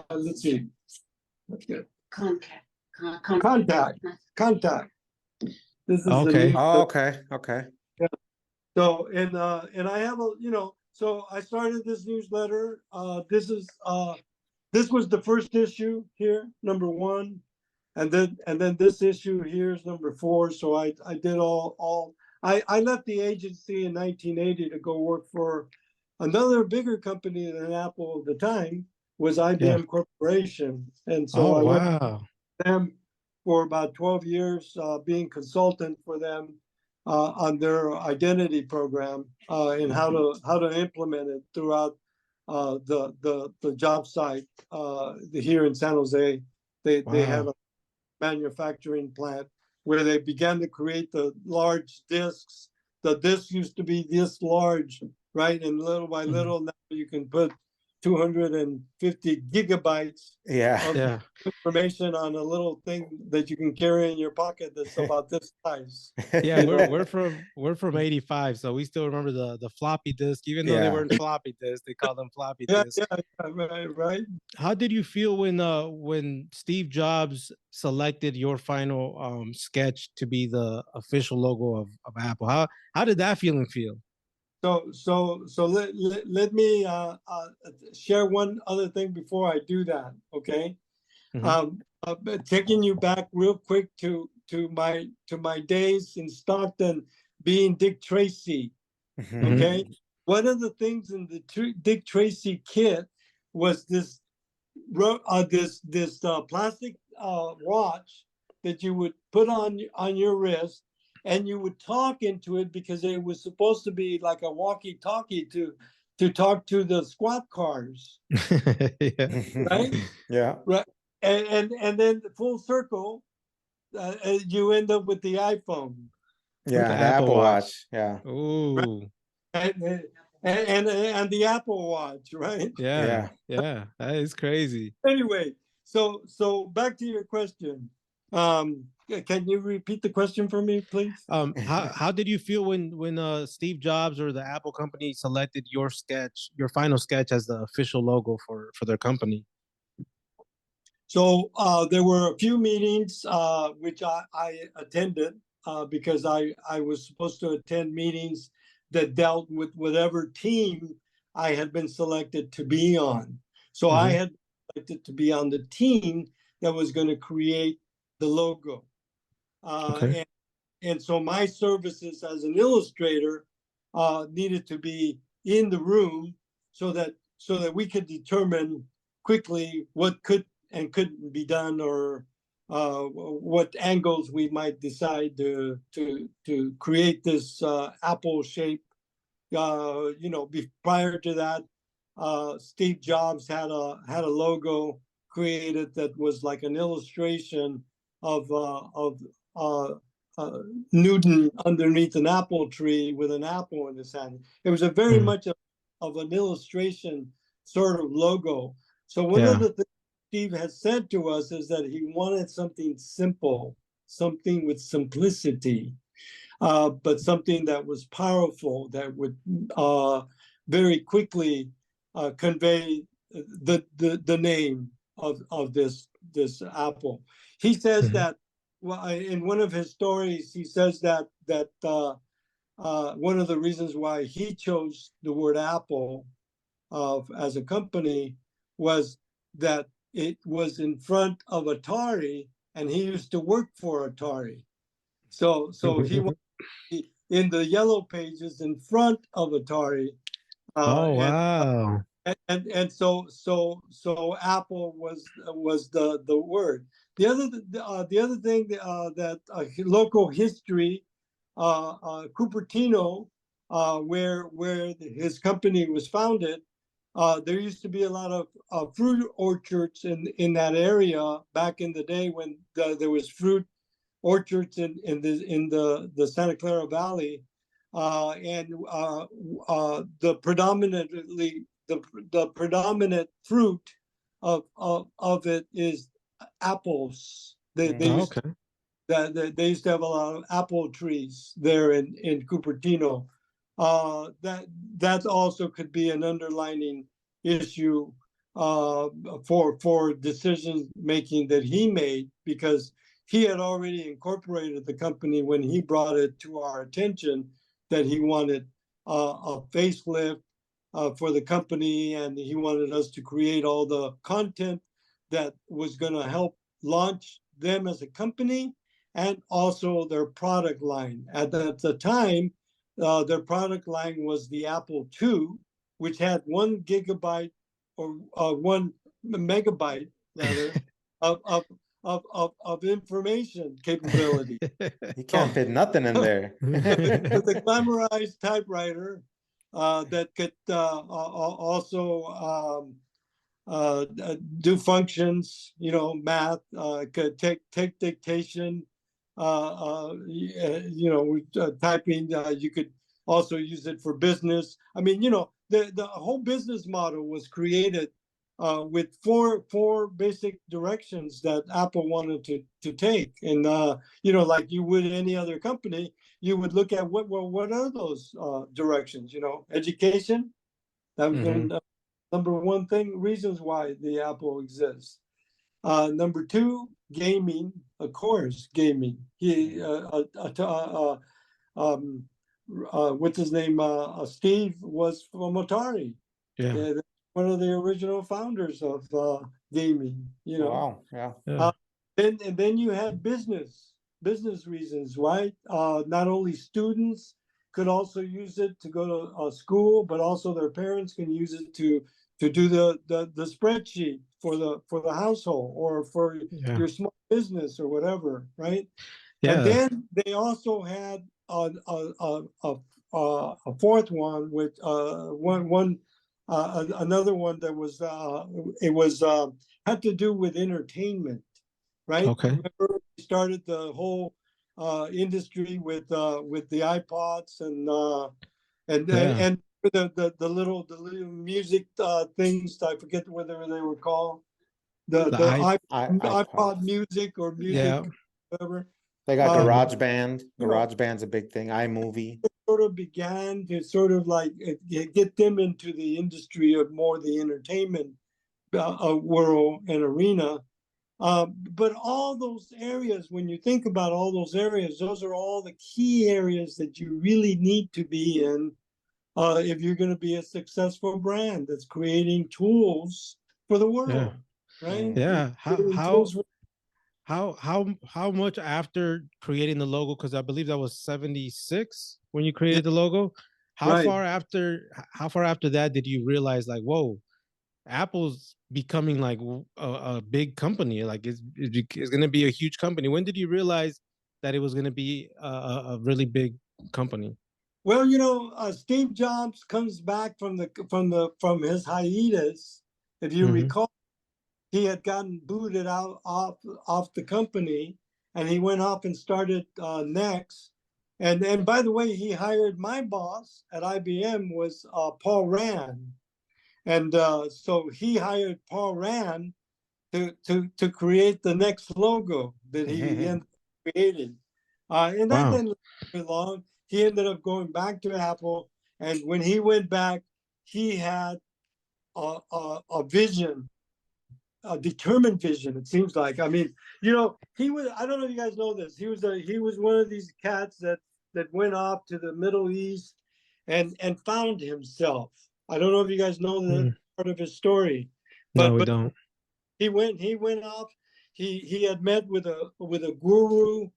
Let's see. That's good. Contact. This is okay. Yeah. So and I have a, you know, so I started this newsletter. This was the first issue here, number 1, and then this issue here is number 4. So I did I left the agency in 1980 to go work for another bigger company than Apple at the time, was Yeah. IBM Corporation. And so Oh, I went wow. to them for about 12 years, being consultant for them on their identity program and how to implement it throughout the job site here in San Jose. They have Wow. a manufacturing plant where they began to create the large discs. The disc used to be this large, right? And little by little, now you can put 250 gigabytes Yeah. of Yeah. information on a little thing that you can carry in your pocket that's about this size. Yeah, You know? we're from 85, so we still remember the floppy disk, even though they Yeah. weren't floppy disks, they called them floppy Yeah, disks. right. How did you feel when Steve Jobs selected your final sketch to be the official logo of Apple? How did that feeling feel? So let me share one other thing before I do that, okay? Mhm. But taking you back real quick to my days in Stockton, being Dick Tracy. Okay, one of the things in the Dick Tracy kit was this plastic watch that you would put on your wrist, and you would talk into it because it was supposed to be like a walkie-talkie to talk to the squad cars, Yeah. right? Yeah. Right. And then full circle, you end up with the iPhone, With the Yeah. The Apple Apple Watch. Watch. Yeah. right? Ooh. And the Apple Watch, right? Yeah. Yeah. Yeah. That is crazy. Anyway, so back to your question. Can you repeat the question for me, please? How did you feel when Steve Jobs or the Apple company selected your sketch, your final sketch, as the official logo for their company? So there were a few meetings which I attended because I was supposed to attend meetings that dealt with whatever team I had been selected to be on. So I Mhm. had been selected to be on the team that was going to create the logo. Uh, Okay. and, and so my services as an illustrator needed to be in the room so that we could determine quickly what could and couldn't be done, or what angles we might decide to create this apple shape. Prior to that, Steve Jobs had a logo created that was like an illustration of uh, uh, Newton underneath an apple tree with an apple in his hand. It was a very Mhm. much of an illustration sort of logo. So one of Yeah. the things Steve has said to us is that he wanted something simple, something with simplicity, but something that was powerful, that would very quickly convey the name of this apple. He says Mhm. that, well, in one of his stories, he says that one of the reasons why he chose the word Apple as a company was that it was in front of Atari, and he used to work for Atari. So he was in the yellow pages in front of Atari, Oh, and wow. so Apple was the word. The other thing that local history, Cupertino, where his company was founded, there used to be a lot of fruit orchards in that area back in the day when there was fruit orchards in the Santa Clara Valley, and the predominant fruit of it is apples. They Oh, used okay. they used to have a lot of apple trees there in Cupertino. That also could be an underlining issue uh, for decision making that he made, because he had already incorporated the company when he brought it to our attention that he wanted a facelift for the company, and he wanted us to create all the content that was going to help launch them as a company and also their product line. At the time, their product line was the Apple II, which had 1 gigabyte or megabyte rather of information capability. You can't fit nothing in there. With a glamorized typewriter that could also do functions, math, could take dictation, typing. You could also use it for business. I mean, the whole business model was created with four basic directions that Apple wanted to take, and like you would any other company, you would look at what are those directions? Education. That was the number one thing, reasons why the Apple exists. Number two, gaming, of course, gaming. What's his name? Steve was from Atari. Yeah. One of the original founders of gaming. Wow. Yeah. Then you had business reasons, right? Not only students could also use it to go to school, but also their parents can use it to do the spreadsheet for the household or for your small business or whatever, right? Yeah. And then they also had a fourth one with another one that was had to do with entertainment, right? Okay. Remember we started the whole industry with the iPods and the little music things. I forget whether they were called the iPod music or music, whatever. They got GarageBand. GarageBand's a big thing. iMovie. Sort of began to sort of like get them into the industry of more the entertainment world and arena. But all those areas, when you think about all those areas, those are all the key areas that you really need to be in if you're going to be a successful brand that's creating tools for the world, right? Yeah. How much after creating the logo? Because I believe that was 76 when you created the logo. How far after that did you realize, like, whoa, Apple's becoming like a big company, like it's going to be a huge company? When did you realize that it was going to be a really big company? Well, Steve Jobs comes back from his hiatus. If you recall, he had gotten booted out off the company, and he went off and started Next. And by the way, he hired my boss at IBM was Paul Rand, and so he hired Paul Rand to create the Next logo that he ended up creating. And that didn't last very long. He ended up going back to Apple, and when he went back, he had a vision, a determined vision. It seems like. I mean, he was. I don't know if you guys know this. He was one of these cats that went off to the Middle East and found himself. I don't know if you guys know that part of his story. But, no, we don't. He went off. He had met with a guru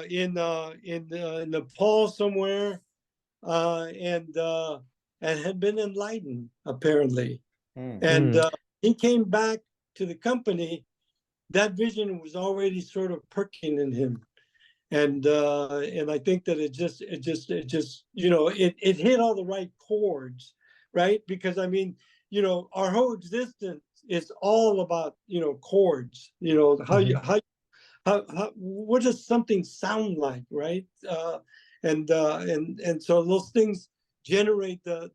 in Nepal somewhere, and had been enlightened apparently. And he came back to the company. That vision was already sort of perking in him, and I think that it just it hit all the right chords, right? Because I mean, our whole existence is all about chords. How what does something sound like, right? And so those things generate the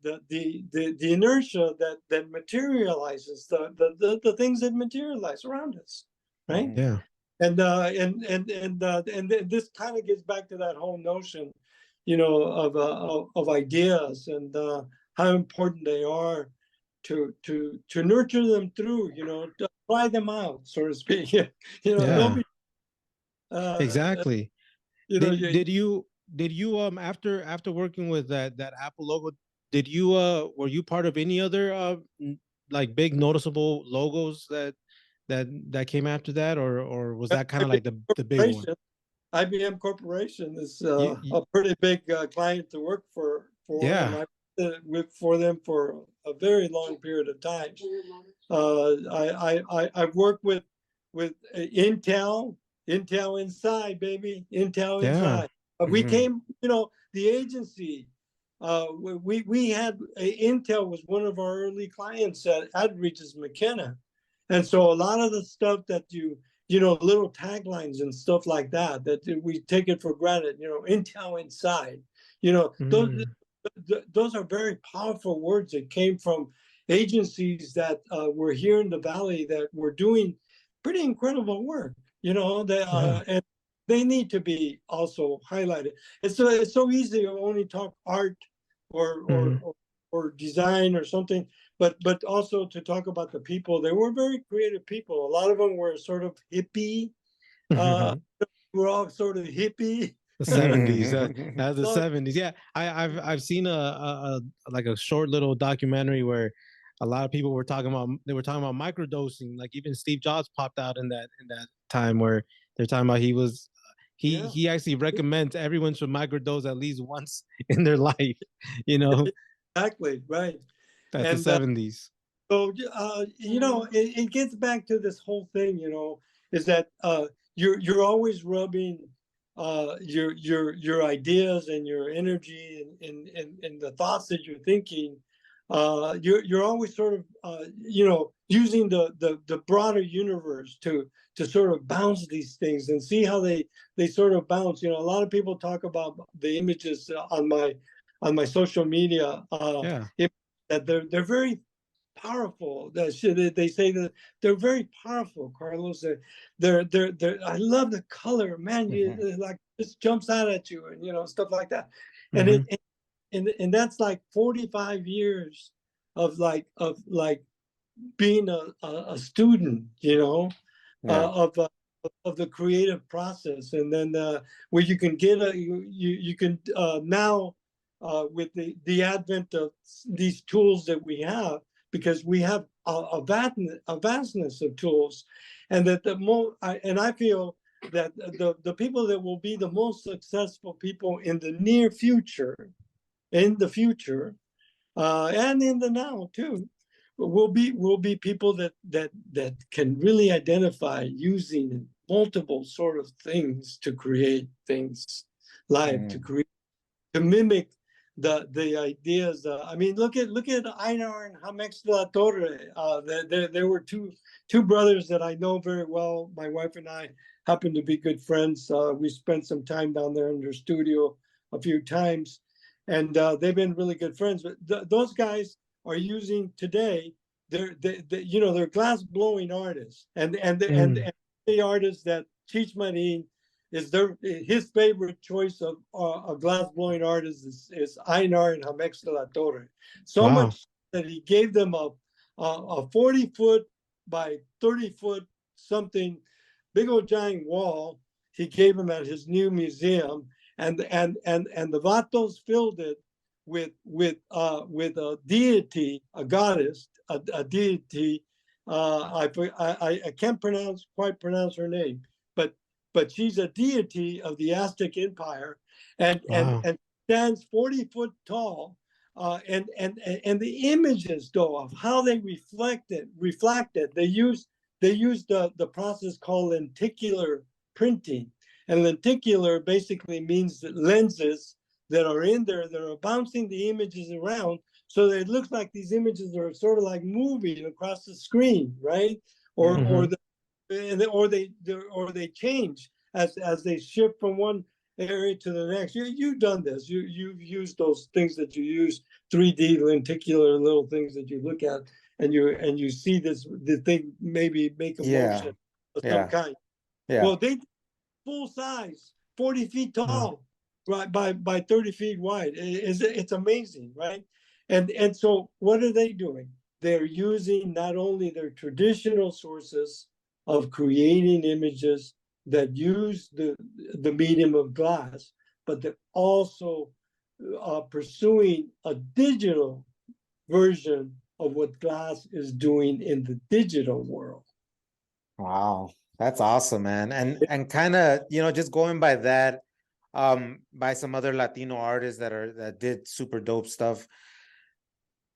inertia that materializes the things that materialize around us, right? Yeah. And this kind of gets back to that whole notion, of ideas and how important they are to nurture them through, to try them out, so to speak. Don't be, exactly. Did you after working with that Apple logo, did you were you part of any other like big noticeable logos that came after that, or was that kind of like the big one? IBM Corporation is a pretty big client to work for. Yeah. for them for a very long period of time. I've worked with Intel inside, baby, Intel Yeah. inside. We came, the agency. We had Intel was one of our early clients at Regis McKenna, and so a lot of the stuff that little taglines and stuff like that we take it for granted. Intel inside. Those are very powerful words that came from agencies that were here in the Valley that were doing pretty incredible work, and they need to be also highlighted. It's so easy to only talk art or design or something, but also to talk about the people. They were very creative people. A lot of them were sort of hippie. We're all sort of hippie. The 70s, that's the 70s. Yeah, I've seen a like a short little documentary where a lot of people were talking about microdosing. Like even Steve Jobs popped out in that time where they're talking about he actually recommends everyone should microdose at least once in their life. Exactly, right. That's the 70s. So it gets back to this whole thing, is that you're always rubbing your ideas and your energy and the thoughts that you're thinking. You're always sort of using the broader universe to sort of bounce these things and see how they sort of bounce. A lot of people talk about the images on my social media that they're very powerful. They say that they're very powerful, Carlos. They're I love the color, man. Like just jumps out at you, and stuff like that. And and that's like 45 years of being a student, of the creative process, and then where you can get you can now with the advent of these tools that we have, because we have a vastness of tools, and that I feel that the people that will be the most successful people in the near future, and in the now too, will be people that can really identify using multiple sort of things to create things live, to mimic the ideas. I mean, look at Einar and Jamex de la Torre. There were two brothers that I know very well. My wife and I happen to be good friends. We spent some time down there in their studio a few times, and they've been really good friends. But those guys are using today. They're glass blowing artists, and the artists that Cheech Marin is his favorite choice of a glass blowing artist is Einar and Jamex de la Torre. So much that he gave them a 40-foot by 30-foot something, big old giant wall. He gave him at his new museum, and the vatos filled it with a deity, a goddess, a deity. I can't quite pronounce her name, but she's a deity of the Aztec Empire, and stands 40 foot tall. And the images though of how they reflect it. They use the process called lenticular printing, and lenticular basically means that lenses that are in there that are bouncing the images around, so that it looks like these images are sort of like moving across the screen, right? Or they change as they shift from one area to the next. You've done this. You've used those things that you use, 3D lenticular little things that you look at, and you see the thing maybe make a motion of some kind. Well, they full size, 40 feet tall, right, by 30 feet wide. It's amazing, right? And so what are they doing? They're using not only their traditional sources of creating images that use the medium of glass, but they're also pursuing a digital version of what glass is doing in the digital world. Wow, that's awesome, man. And kind of, just going by that, by some other Latino artists that did super dope stuff.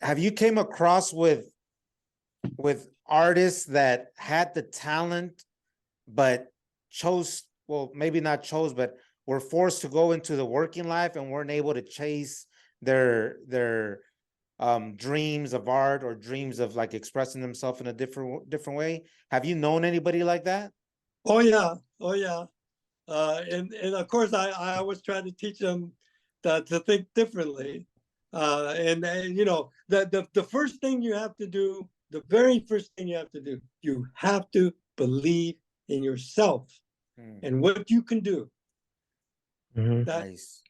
have you came across with artists that had the talent, but chose, well, maybe not chose, but were forced to go into the working life and weren't able to chase their dreams of art or dreams of like expressing themselves in a different way? Have you known anybody like that? Oh yeah, oh yeah. And of course, I always try to teach them to think differently. And you know, the first thing you have to do, the very first thing you have to do, you have to believe in yourself and what you can do. That Nice.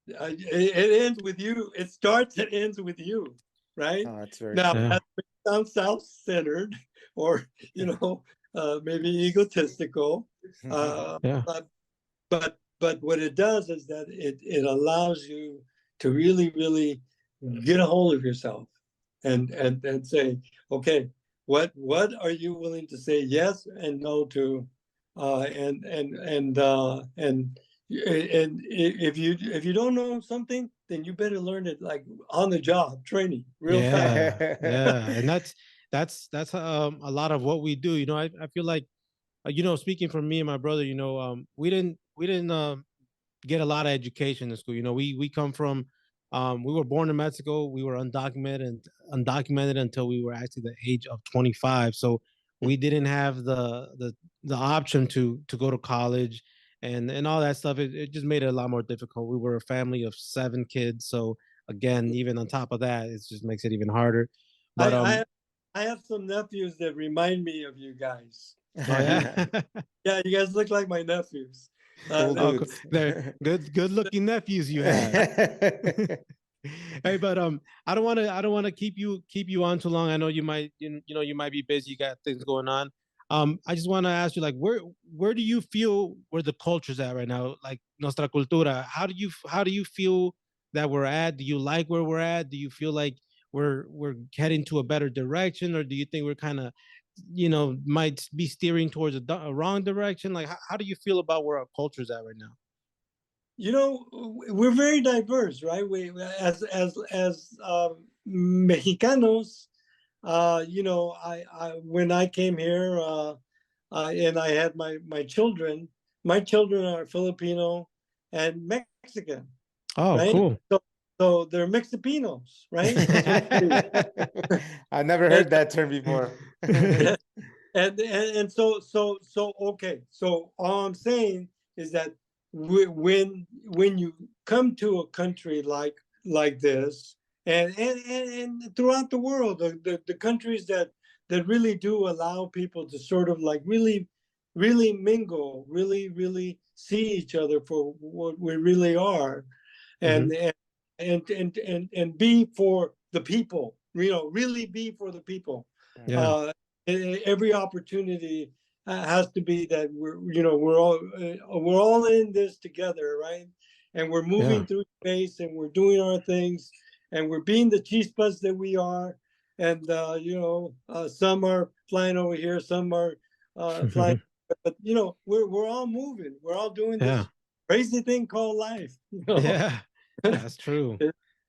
it ends with you. It starts and ends with you, right? Oh, that's very Now, true. that sounds self-centered, or you know, maybe egotistical. Yeah. But what it does is that it allows you to really get a hold of yourself and say, okay, what are you willing to say yes and no to, and if you don't know something, then you better learn it like on the job training real fast. Yeah, and that's a lot of what we do. You know, I feel like, you know, speaking for me and my brother, you know, we didn't get a lot of education in school. You know, we come from, we were born in Mexico. We were undocumented until we were actually the age of 25. So we didn't have the option to go to college and all that stuff. It just made it a lot more difficult. We were a family of 7 kids. So again, even on top of that, it just makes it even harder. But I have some nephews that remind me of you guys. oh yeah. Yeah, you guys look like my nephews. Cool Oh, cool. dudes. They're good looking nephews you have. Hey, but I don't want to keep you on too long. I know you might, you know, you might be busy, you got things going on. I just want to ask you, like, where do you feel where the culture's at right now? Like Nostra Cultura, how do you feel that we're at? Do you like where we're at? Do you feel like we're heading to a better direction, or do you think we're kind of, you know, might be steering towards a wrong direction? Like, how do you feel about where our culture's at right now? You know, we're very diverse, right? We as Mexicanos, you know, I when I came here, and I had my children. My children are Filipino and Mexican, Oh, right? cool. So they're Mexicanos, right? That's what they do. I never And, heard that term before. and so okay. So all I'm saying is that when you come to a country like this, and throughout the world, the countries that really do allow people to sort of like really mingle, really see each other for what we really are, and Mhm. and be for the people, you know, really be for the people. Yeah. uh every opportunity has to be that we're, you know, we're all in this together, right? And we're Yeah. moving through space and we're doing our things and we're being the chispas that we are. And you know, some are flying over here, some are flying, but you know, we're all moving, we're all doing Yeah. this crazy thing called life, you know. Yeah. That's true.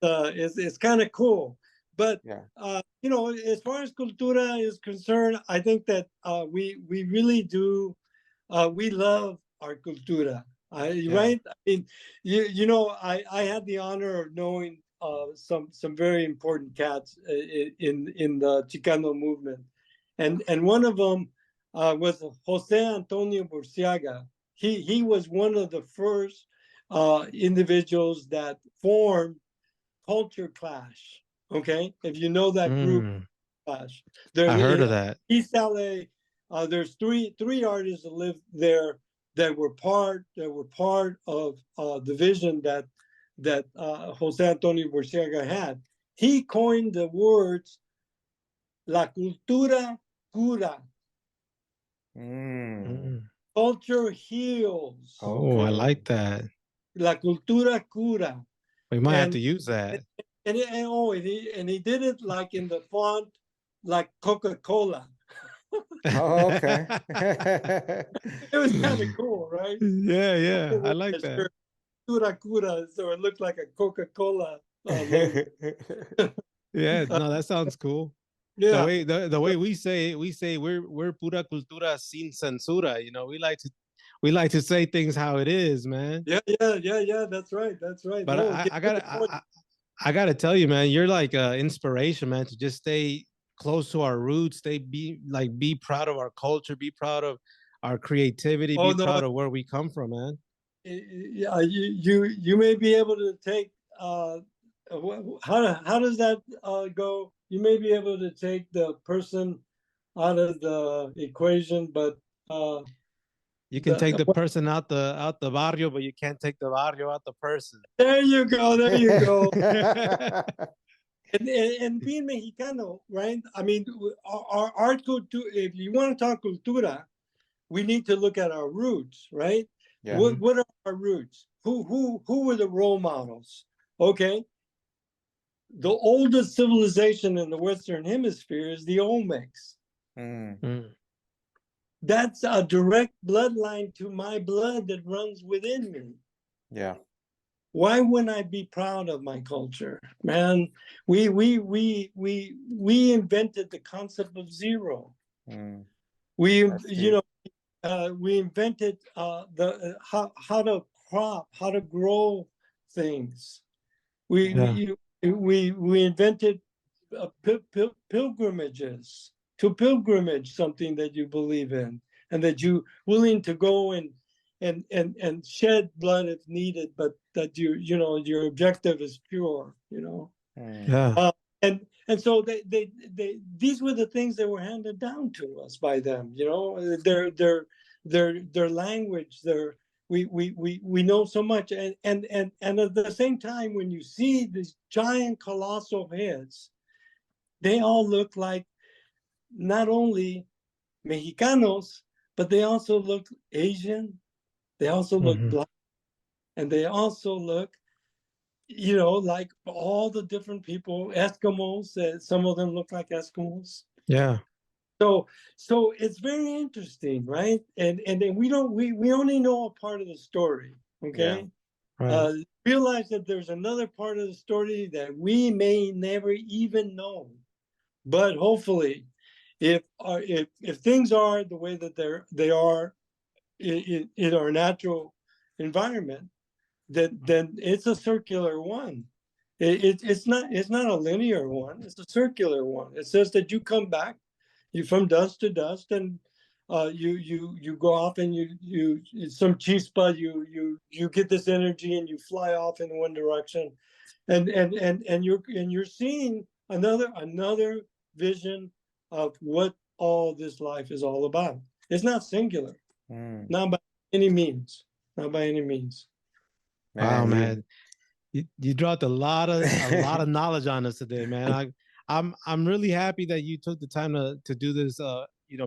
It's kind of cool. But Yeah. you know, as far as Cultura is concerned, I think that we really do, we love our Cultura. Yeah. Right? I mean, you know, I had the honor of knowing some very important cats in the Chicano movement, and one of them was Jose Antonio Burciaga. He was one of the first individuals that formed Culture Clash. Okay, if you know that group, Mm, Clash. There, I heard of that. East LA. There's three artists that live there that were part of the vision that Jose Antonio Borciaga had. He coined the words "La cultura cura." Mm. Mm. Culture heals. Oh, I Okay. like that. La cultura cura. We might have And to use that. and he did it like in the font like Coca-Cola. Oh, okay. It was kind of cool, right? Yeah, So yeah. I with like that that. shirt, Cura Cura, so it looked like a Coca-Cola logo. Yeah, no, that sounds cool. Yeah. The way we say it, we say we're pura cultura sin censura. You know, we like to say things how it is, man. Yeah. That's right. That's right. But No, get to the point. I gotta tell you, man, you're like inspiration, man, to just stay close to our roots, be proud of our culture, be proud of our creativity, Oh be no, proud of where we come from, man. yeah, you may be able to take how does that go? You may be able to take the person out of the equation, but uh, You can take the the person out the barrio, but you can't take the barrio out the person. there you go, there you go. And being Mexicano, right? I mean, our culture. If you want to talk cultura, we need to look at our roots, right? Yeah. What are our roots? Who were the role models? Okay, the oldest civilization in the Western Hemisphere is the Olmecs. Mm. That's a direct bloodline to my blood that runs within me. Yeah. Why wouldn't I be proud of my culture, man? We invented the concept of zero. We we invented how to crop, how to grow things. Yeah. We invented pilgrimages to pilgrimage something that you believe in and that you willing to go and shed blood if needed, but that your objective is pure. Yeah. And so these were the things that were handed down to us by them. Their language, we know so much, and at the same time, when you see these giant colossal heads, they all look like not only Mexicanos, but they also look Asian, they also look Mhm. black, and they also look like all the different people, Eskimos, some of them look like Eskimos. Yeah. So it's very interesting, right? And then we only know a part of the story, okay? Right. Realize that there's another part of the story that we may never even know. But hopefully, if things are the way that they are in our natural environment, then it's a circular one. It's not a linear one. It's a circular one. It says that you come back, you from dust to dust, and you go off and you some chispa, you get this energy and you fly off in one direction, and you're seeing another vision of what all this life is all about. It's not singular, not by any means, not by any means. Wow, Man, man. You dropped a lot of knowledge on us today, man. I'm really happy that you took the time to do this.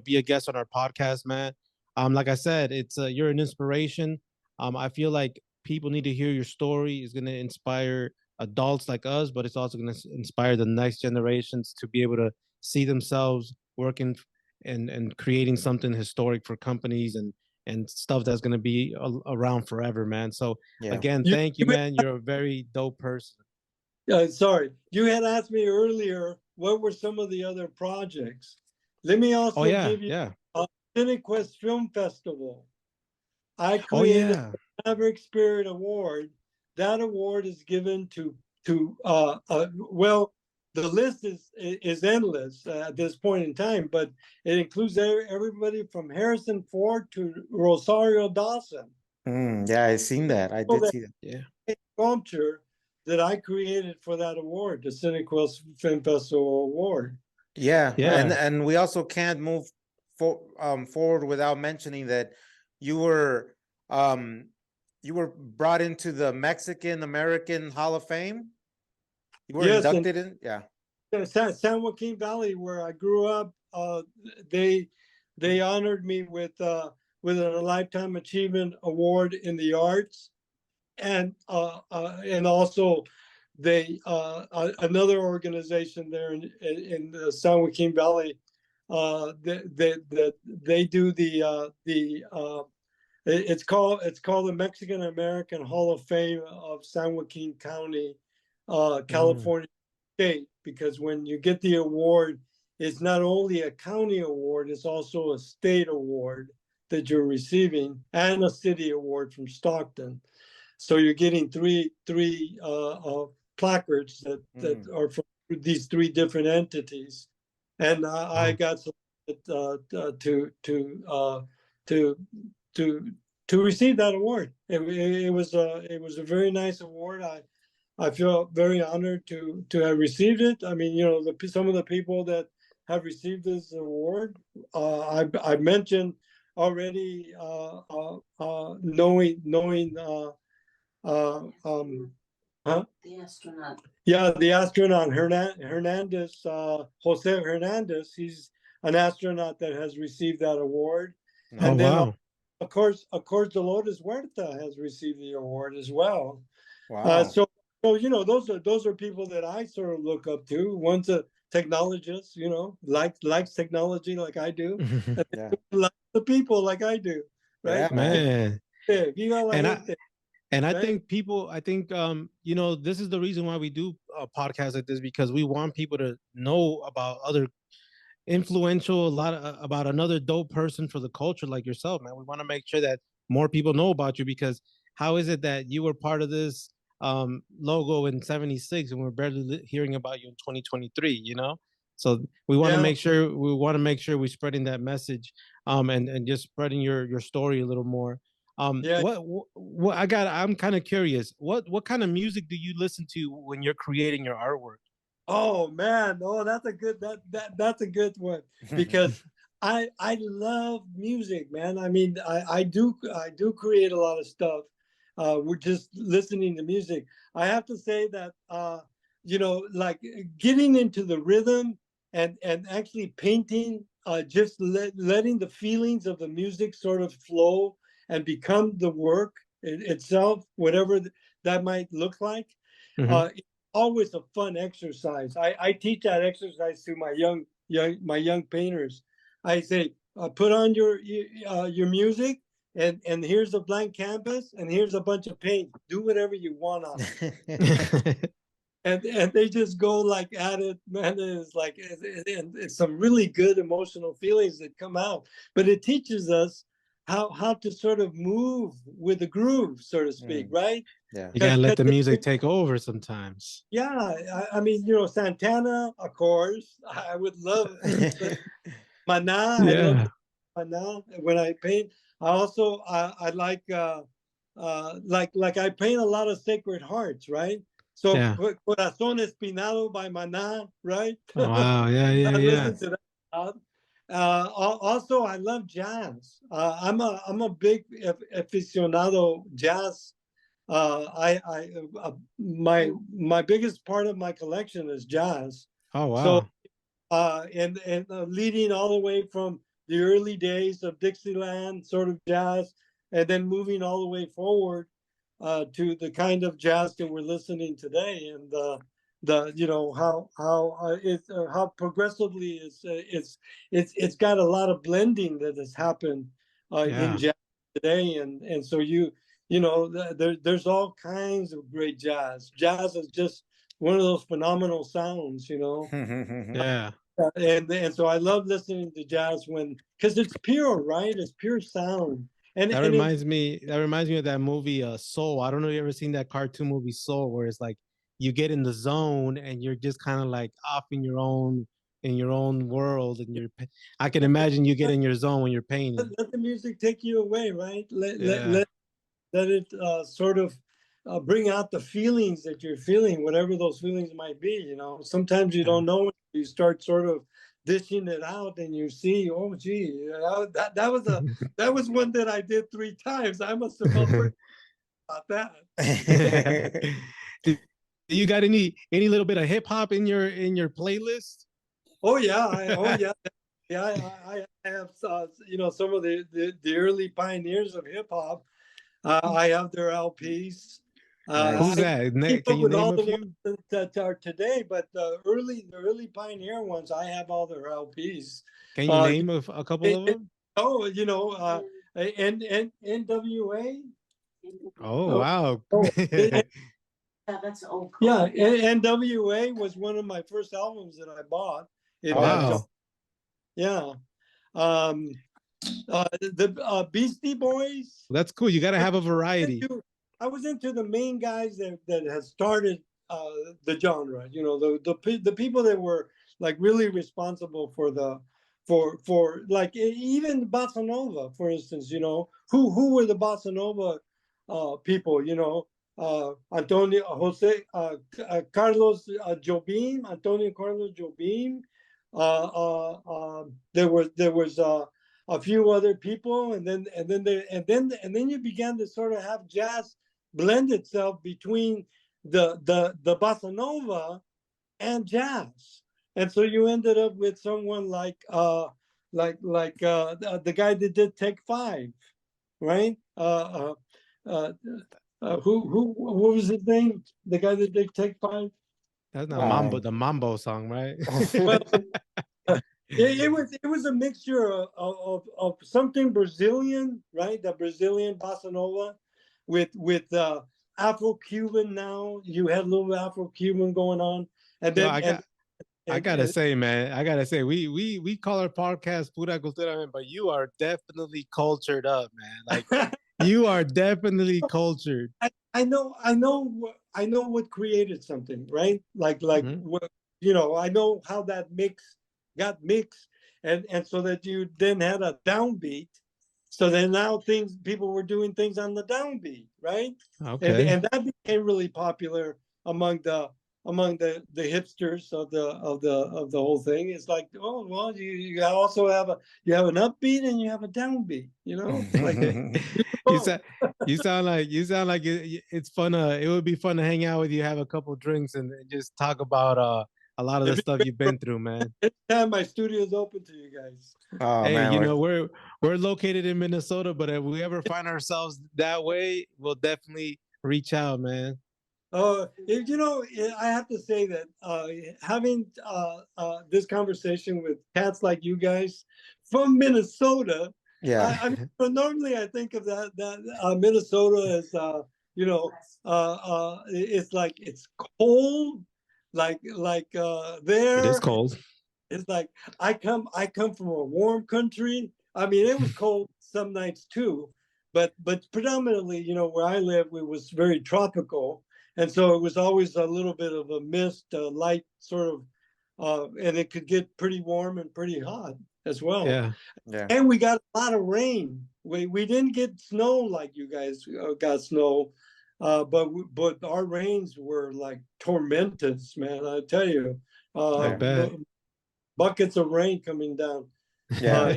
Be a guest on our podcast, man. Like I said, it's you're an inspiration. I feel like people need to hear your story. It's going to inspire adults like us, but it's also going to inspire the next generations to be able to see themselves working and creating something historic for companies and stuff that's going to be around forever, man. So yeah. again, You, thank you, man. You're a very dope person. sorry, you had asked me earlier what were some of the other projects. Let me Oh also yeah, give you yeah. a Cinequest Film Festival. I Oh created yeah. the Maverick Spirit Award. That award is given to well, the list is endless at this point in time, but it includes everybody from Harrison Ford to Rosario Dawson. Yeah, I seen that. I So did see that. Yeah. sculpture that I created for that award, the Cinequest Film Festival Award. Yeah, Yeah. and we also can't move forward without mentioning that you were um you were brought into the Mexican American Hall of Fame. You were Yes, and inducted in, yeah. San Joaquin Valley, where I grew up, they honored me with a Lifetime Achievement Award in the arts, and also another organization there in the San Joaquin Valley, they do it's called the Mexican American Hall of Fame of San Joaquin County, Mm. California State. because when you get the award, it's not only a county award, it's also a state award that you're receiving and a city award from Stockton. So you're getting three placards that are from these three different entities, and I got selected to receive that award. It was a very nice award. I feel very honored to have received it. I mean, you know, some of the people that have received this award, I mentioned already, knowing huh? The astronaut. Yeah, the astronaut Hernandez, Jose Hernandez. He's an astronaut that has received that award. Oh, And then, wow. of course, Dolores Huerta has received the award as well. Wow. So you know, those are people that I sort of look up to. One's a technologist, you know, likes technology like I do, and Yeah. likes the people like I do, right? Yeah, man. Man. Yeah, viva la And gente. I Right? think you know, this is the reason why we do podcasts like this, because we want people to know about other influential, about another dope person for the culture like yourself, man. We want to make sure that more people know about you, because how is it that you were part of this logo in 76 and we're barely hearing about you in 2023, you know? So we want to Yeah. make sure we're spreading that message, and just spreading your story a little more. Yeah. What I'm kind of curious. What kind of music do you listen to when you're creating your artwork? Oh man, that's a good that's a good one, because I love music, man. I mean, I do create a lot of stuff. We're just listening to music. I have to say that you know, like getting into the rhythm and actually painting, just letting the feelings of the music sort of flow and become the work itself, whatever that might look like. Mhm. It's always a fun exercise. I teach that exercise to my young painters. I say, put on your music, and here's a blank canvas, and here's a bunch of paint. Do whatever you want on it. And they just go like at it, man. It's like it's some really good emotional feelings that come out. But it teaches us how to sort of move with the groove, so to speak, right? Yeah. You gotta let the Because music take over sometimes. yeah, I mean, you know, Santana, of course. I would love Mana. I love Yeah. Mana when I paint. I also I like I paint a lot of Sacred Hearts, right? So Yeah. Corazón Espinado by Mana, right? Oh, wow. Yeah, I yeah, yeah. listen to that a lot. Also, I love jazz. I'm a big aficionado jazz. My biggest part of my collection is jazz. Oh, So wow. and leading all the way from the early days of Dixieland sort of jazz, and then moving all the way forward to the kind of jazz that we're listening today, and the you know how progressively it's got a lot of blending that has happened in Yeah. jazz today, and so you know there's all kinds of great jazz. Jazz is just one of those phenomenal sounds, you know. Yeah. And so I love listening to jazz because it's pure, right? It's pure sound. And That and it, reminds me of that movie Soul. I don't know if you ever seen that cartoon movie Soul, where it's like you get in the zone and you're just kind of like off in your own world, and I can imagine you get in your zone when you're painting. let the music take you away, right? Yeah. Let it sort of bring out the feelings that you're feeling, whatever those feelings might be. You know, sometimes you Yeah. don't know. You start sort of dishing it out, and you see, oh, gee, that was one that I did 3 times. I must have felt pretty about that. do, do you got any little bit of hip hop in your playlist? Oh yeah, yeah. I have you know, some of the early pioneers of hip hop. I have their LPs. Who's Nice. I that? keep Can up you with name all a the few? ones that are today, but the early pioneer ones, I have all their LPs. Can you Uh, name a couple it, of it- them? oh, you know, NWA. Oh, Oh, wow. oh, Yeah, that's old. Yeah, NWA was one of my first albums that I bought. Wow. Yeah. The Beastie Boys. That's cool. You got to have a variety. I was into the main guys that had started the genre. You know, the people that were like really responsible for the for like even bossa nova, for instance. You know, who were the bossa nova people? You know, Antonio Jose Carlos Jobim, Antonio Carlos Jobim. There was a few other people, and then you began to sort of have jazz blend itself between the bossa nova and jazz, and so you ended up with someone like the guy that did Take Five, right? What was his name? The guy that did Take Five. That's not the mambo song, right? Well, it was a mixture of something Brazilian, right? The Brazilian bossa nova with Afro-Cuban. Now you had a little Afro-Cuban going on, and then I gotta say, man, we call our podcast Pura Cultura, but you are definitely cultured up, man. Like you are definitely cultured. I know what created something, right? Like you know, I know how that got mixed, and so that you then had a downbeat. So then now people were doing things on the downbeat, right? Okay. And that became really popular among the hipsters of the whole thing. It's like, oh well, you also have an upbeat and you have a downbeat, you know? Like you sound like it's fun. It would be fun to hang out with you, have a couple drinks, and just talk about a lot of the stuff you've been through, man. Anytime my studio is open to you guys. Oh, hey, man, you know, we're located in Minnesota, but if we ever find ourselves that way, we'll definitely reach out, man. You know, I have to say that having this conversation with cats like you guys from Minnesota, yeah. I mean, normally I think of that Minnesota as you know, it's like it's cold, like there. It is cold. It's like I come from a warm country. I mean, it was cold some nights too, but predominantly, you know, where I live, it was very tropical, and so it was always a little bit of a mist, a light sort of, and it could get pretty warm and pretty hot as well. Yeah. And we got a lot of rain. We didn't get snow like you guys got snow, but our rains were like tormentous, man. I tell you, I bet. buckets of rain coming down. Yeah.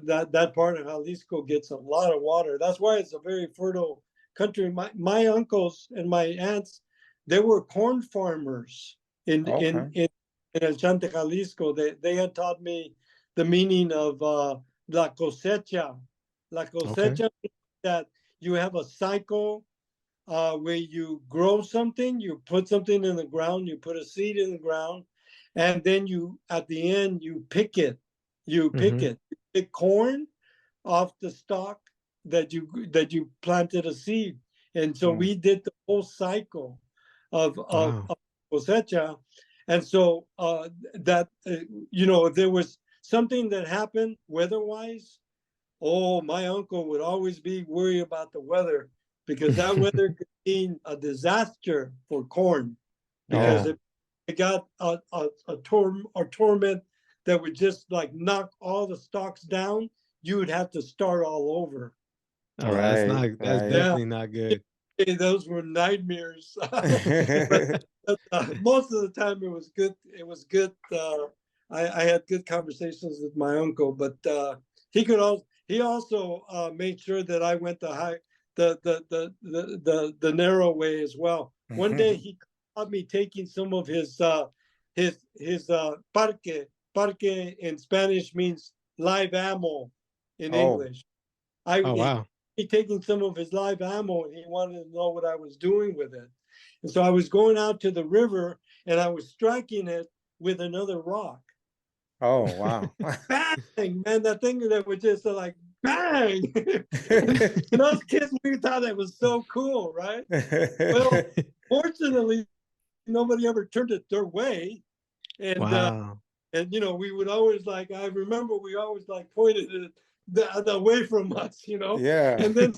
That part of Jalisco gets a lot of water. That's why it's a very fertile country. My uncles and my aunts, they were corn farmers in El Chante, Jalisco. They had taught me the meaning of la cosecha. La cosecha means that you have a cycle where you grow something, you put something in the ground, you put a seed in the ground, and then you at the end you pick it. You pick corn off the stalk that you planted a seed, and so we did the whole cycle of cosecha, and so that you know, if there was something that happened weather-wise, oh, my uncle would always be worried about the weather, because that weather could mean a disaster for corn, because it got a torment that would just like knock all the stalks down. You would have to start all over. Oh, that's definitely not good. Those were nightmares. but most of the time it was good. It was good. I had good conversations with my uncle, but he also made sure that I went the narrow way as well. One day he caught me taking some of his parque. Parque in Spanish means live ammo in English. He taking some of his live ammo, and he wanted to know what I was doing with it. And so I was going out to the river, and I was striking it with another rock. Oh, wow. Bang, man, that thing that would just like bang. And us kids, we thought that was so cool, right? Well, fortunately, nobody ever turned it their way. And Wow. and we would always I remember we always pointed it away from us, Yeah. And then,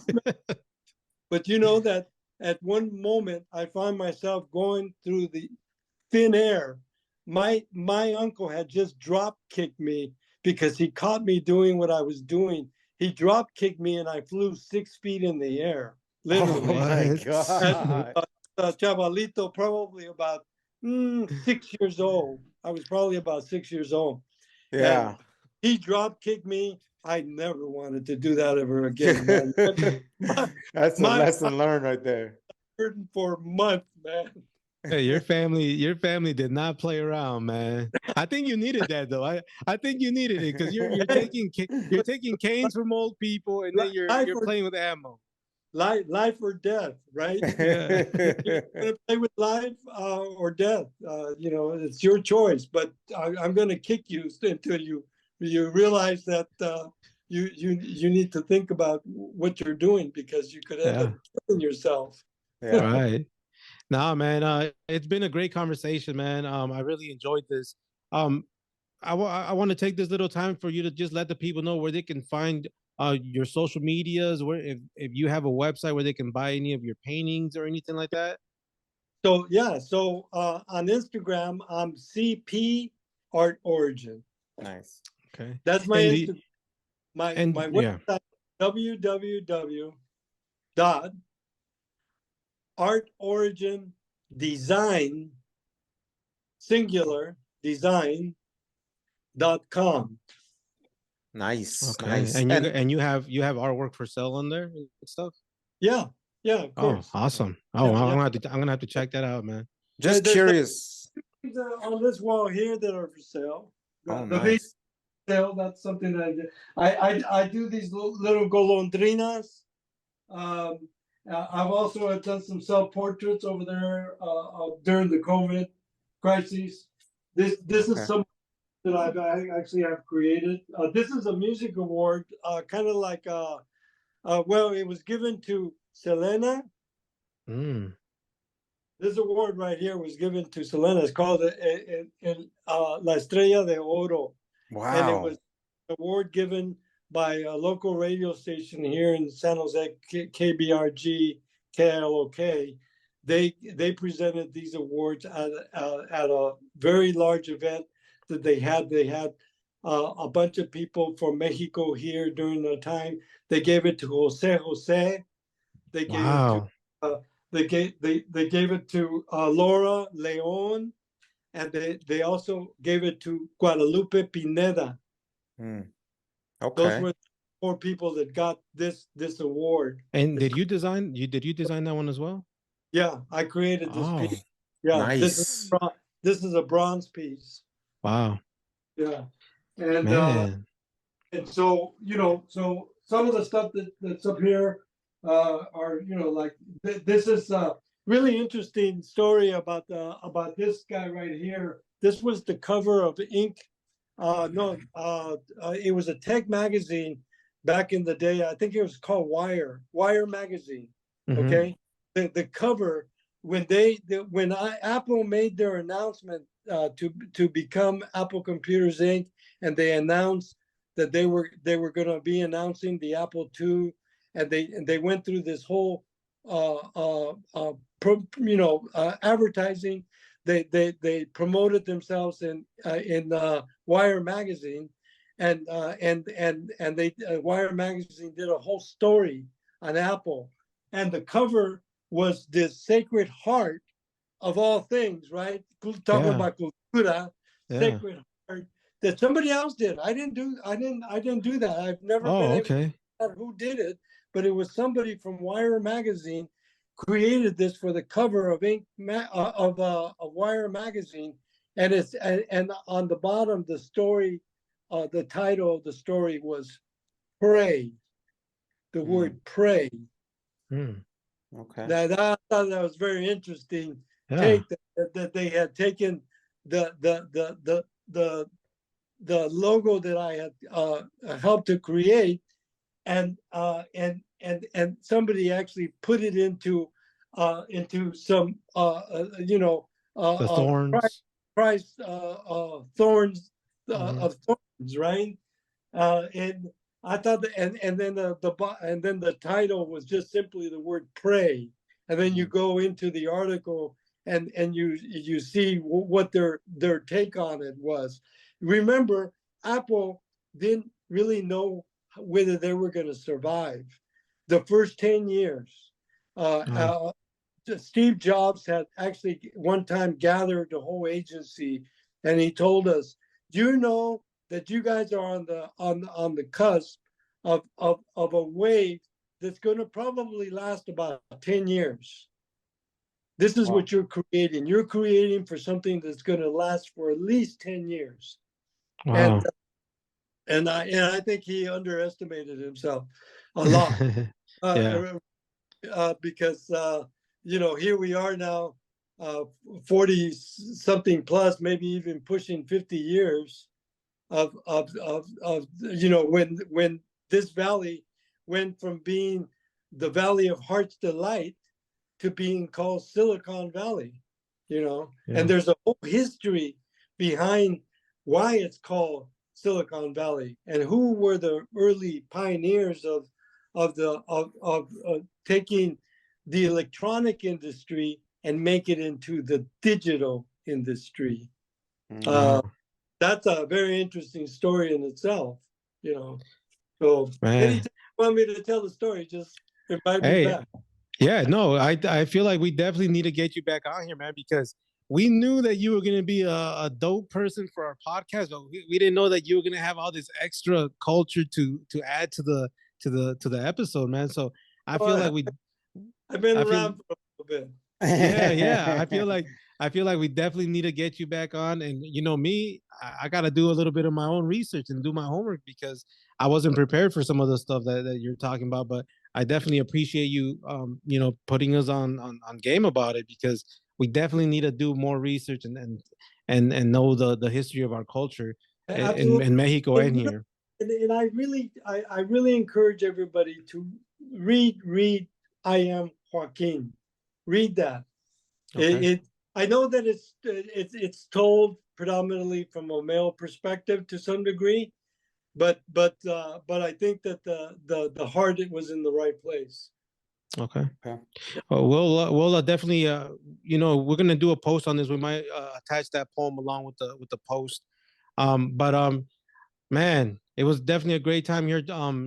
but that at one moment I found myself going through the thin air. My uncle had just drop kicked me because he caught me doing what I was doing. He drop kicked me and I flew 6 feet in the air, literally. Oh my What? God. Chavalito, probably about 6 years old. I was probably about 6 years old. Yeah. And he drop kicked me. I never wanted to do that ever again, man. That's a My lesson learned right there. hurting for months, man. Hey, your family did not play around, man. I think you needed that though. I think you needed it because you're taking canes from old people and then you're playing with ammo. Life or death, right? Yeah. You're gonna play with life or death. It's your choice. But I'm gonna kick you until you realize that you need to think about what you're doing because you could end up killing yourself. Yeah. Right. Nah, man. It's been a great conversation, man. I really enjoyed this. Um, I want to take this little time for you to just let the people know where they can find your social medias, where if you have a website where they can buy any of your paintings or anything like that. So on Instagram, I'm CP Art Origin. Nice. Okay. That's my Instagram. My yeah. website, www dot art origin design singular design.com. Nice. Okay. Nice. And you have artwork for sale on there and stuff. Yeah, of course. Oh, awesome. Oh, Yeah, I'm gonna have to check that out, man. Just There's curious. on this wall here that are for sale. Oh, The nice. sale, that's something that I do these little golondrinas. I've also done some self-portraits over there during the COVID crisis. This is some that I actually have created. This is a music award, kind of like well, it was given to Selena. Mm. This award right here was given to Selena. It's called La Estrella de Oro. And it Wow. was an award given by a local radio station here in San Jose, KBRG, KLOK. They presented these awards at a very large event that they had. They had a bunch of people from Mexico here during the time. They gave it to Jose. They gave it to Wow. they gave it to Laura Leon, and they also gave it to Guadalupe Pineda. Those Okay. were 4 people that got this award. And did you design that one as well? Yeah, I created this Oh, piece. Yeah, nice. this is a bronze piece. wow. Yeah, and Man. and so so some of the stuff that's up here are this is a really interesting story about this guy right here. This was the cover of Ink. No, it was a tech magazine back in the day. I think it was called Wire magazine. Mhm. Okay, the cover when Apple made their announcement to become Apple Computers Inc. and they announced that they were going to be announcing the Apple II, and they went through this whole advertising. They promoted themselves in Wire magazine, and they Wire magazine did a whole story on Apple, and the cover was this Sacred Heart of all things, right? Talking about Cultura, Sacred Heart that somebody else did. I didn't do that. I've never been able to figure out who did it, but it was somebody from Wire magazine created this for the cover of Wire magazine, and and on the bottom the story, the title of the story was "Pray." The word "pray." Okay. Now I thought that was very interesting. Yeah. Take that they had taken the logo that I had helped to create, and somebody actually put it into some The thorns. Christ thorns Mhm. of thorns, right? And I thought that, and then the title was just simply the word pray, and then you go into the article and you see what their take on it was. Remember, Apple didn't really know whether they were going to survive the first 10 years. Steve Jobs had actually one time gathered the whole agency, and he told us, "Do you know that you guys are on the cusp of a wave that's going to probably last about 10 years? This is what you're creating. You're creating for something that's going to last for at least 10 years." Wow. And I think he underestimated himself a lot. Yeah. Because here we are now, 40 something plus, maybe even pushing 50 years of when this valley went from being the Valley of Heart's Delight to being called Silicon Valley, Yeah. and there's a whole history behind why it's called Silicon Valley and who were the early pioneers of taking the electronic industry and make it into the digital industry. Wow. That's a very interesting story in itself, So Man. anytime you want me to tell the story, just invite me Hey, back. yeah, no, I feel like we definitely need to get you back on here, man, because we knew that you were gonna be a dope person for our podcast, but we didn't know that you were gonna have all this extra culture to add to the episode, man. So I feel like I've been I feel around for a little bit. yeah. I feel like we definitely need to get you back on. And me, I got to do a little bit of my own research and do my homework because I wasn't prepared for some of the stuff that you're talking about. But I definitely appreciate you, putting us on game about it because we definitely need to do more research and know the history of our culture Absolutely. in Mexico and And, here. and I really encourage everybody to read I Am Joaquin. Read that. Okay. I know that it's told predominantly from a male perspective to some degree, but I think that the heart was in the right place. Okay. We'll definitely we're gonna do a post on this. We might attach that poem along with the post. But man, it was definitely a great time here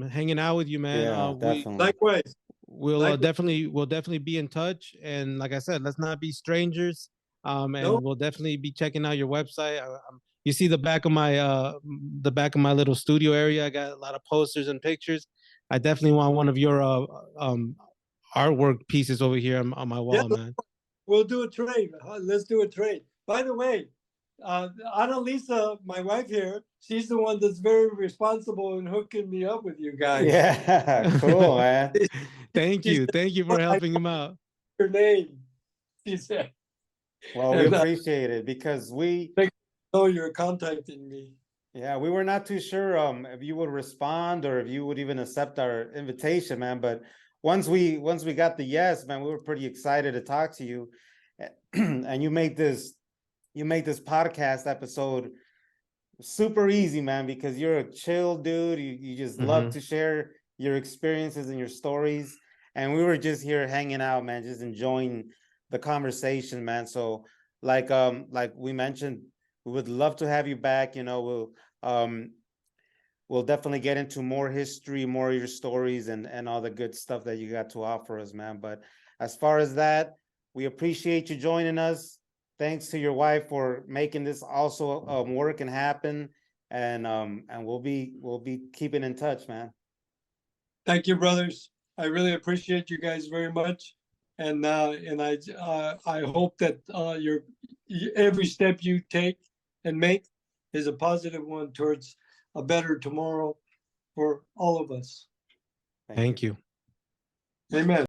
hanging out with you, man. Yeah, definitely. Likewise. We'll definitely be in touch, and like I said, let's not be strangers. And No, we'll definitely be checking out your website. You see the back of my little studio area. I got a lot of posters and pictures. I definitely want one of your artwork pieces over here on my yeah, wall, man. we'll do a trade. Let's do a trade. By the way, Annalisa, my wife here, she's the one that's very responsible in hooking me up with you guys. Yeah, cool, man. Thank you for helping him out. Your name, she said. Well, we appreciate it because You're contacting me. yeah, we were not too sure if you would respond or if you would even accept our invitation, man. But once we got the yes, man, we were pretty excited to talk to you. And you make this podcast episode super easy, man, because you're a chill dude. You just love to share your experiences and your stories. And we were just here hanging out, man, just enjoying the conversation, man. So like we mentioned, we would love to have you back. We'll definitely get into more history, more of your stories and all the good stuff that you got to offer us, man. But as far as that, we appreciate you joining us. Thanks to your wife for making this also work and happen. And we'll be keeping in touch, man. Thank you, brothers. I really appreciate you guys very much. And I hope that every step you take and make is a positive one towards a better tomorrow for all of us. Thank you. Amen.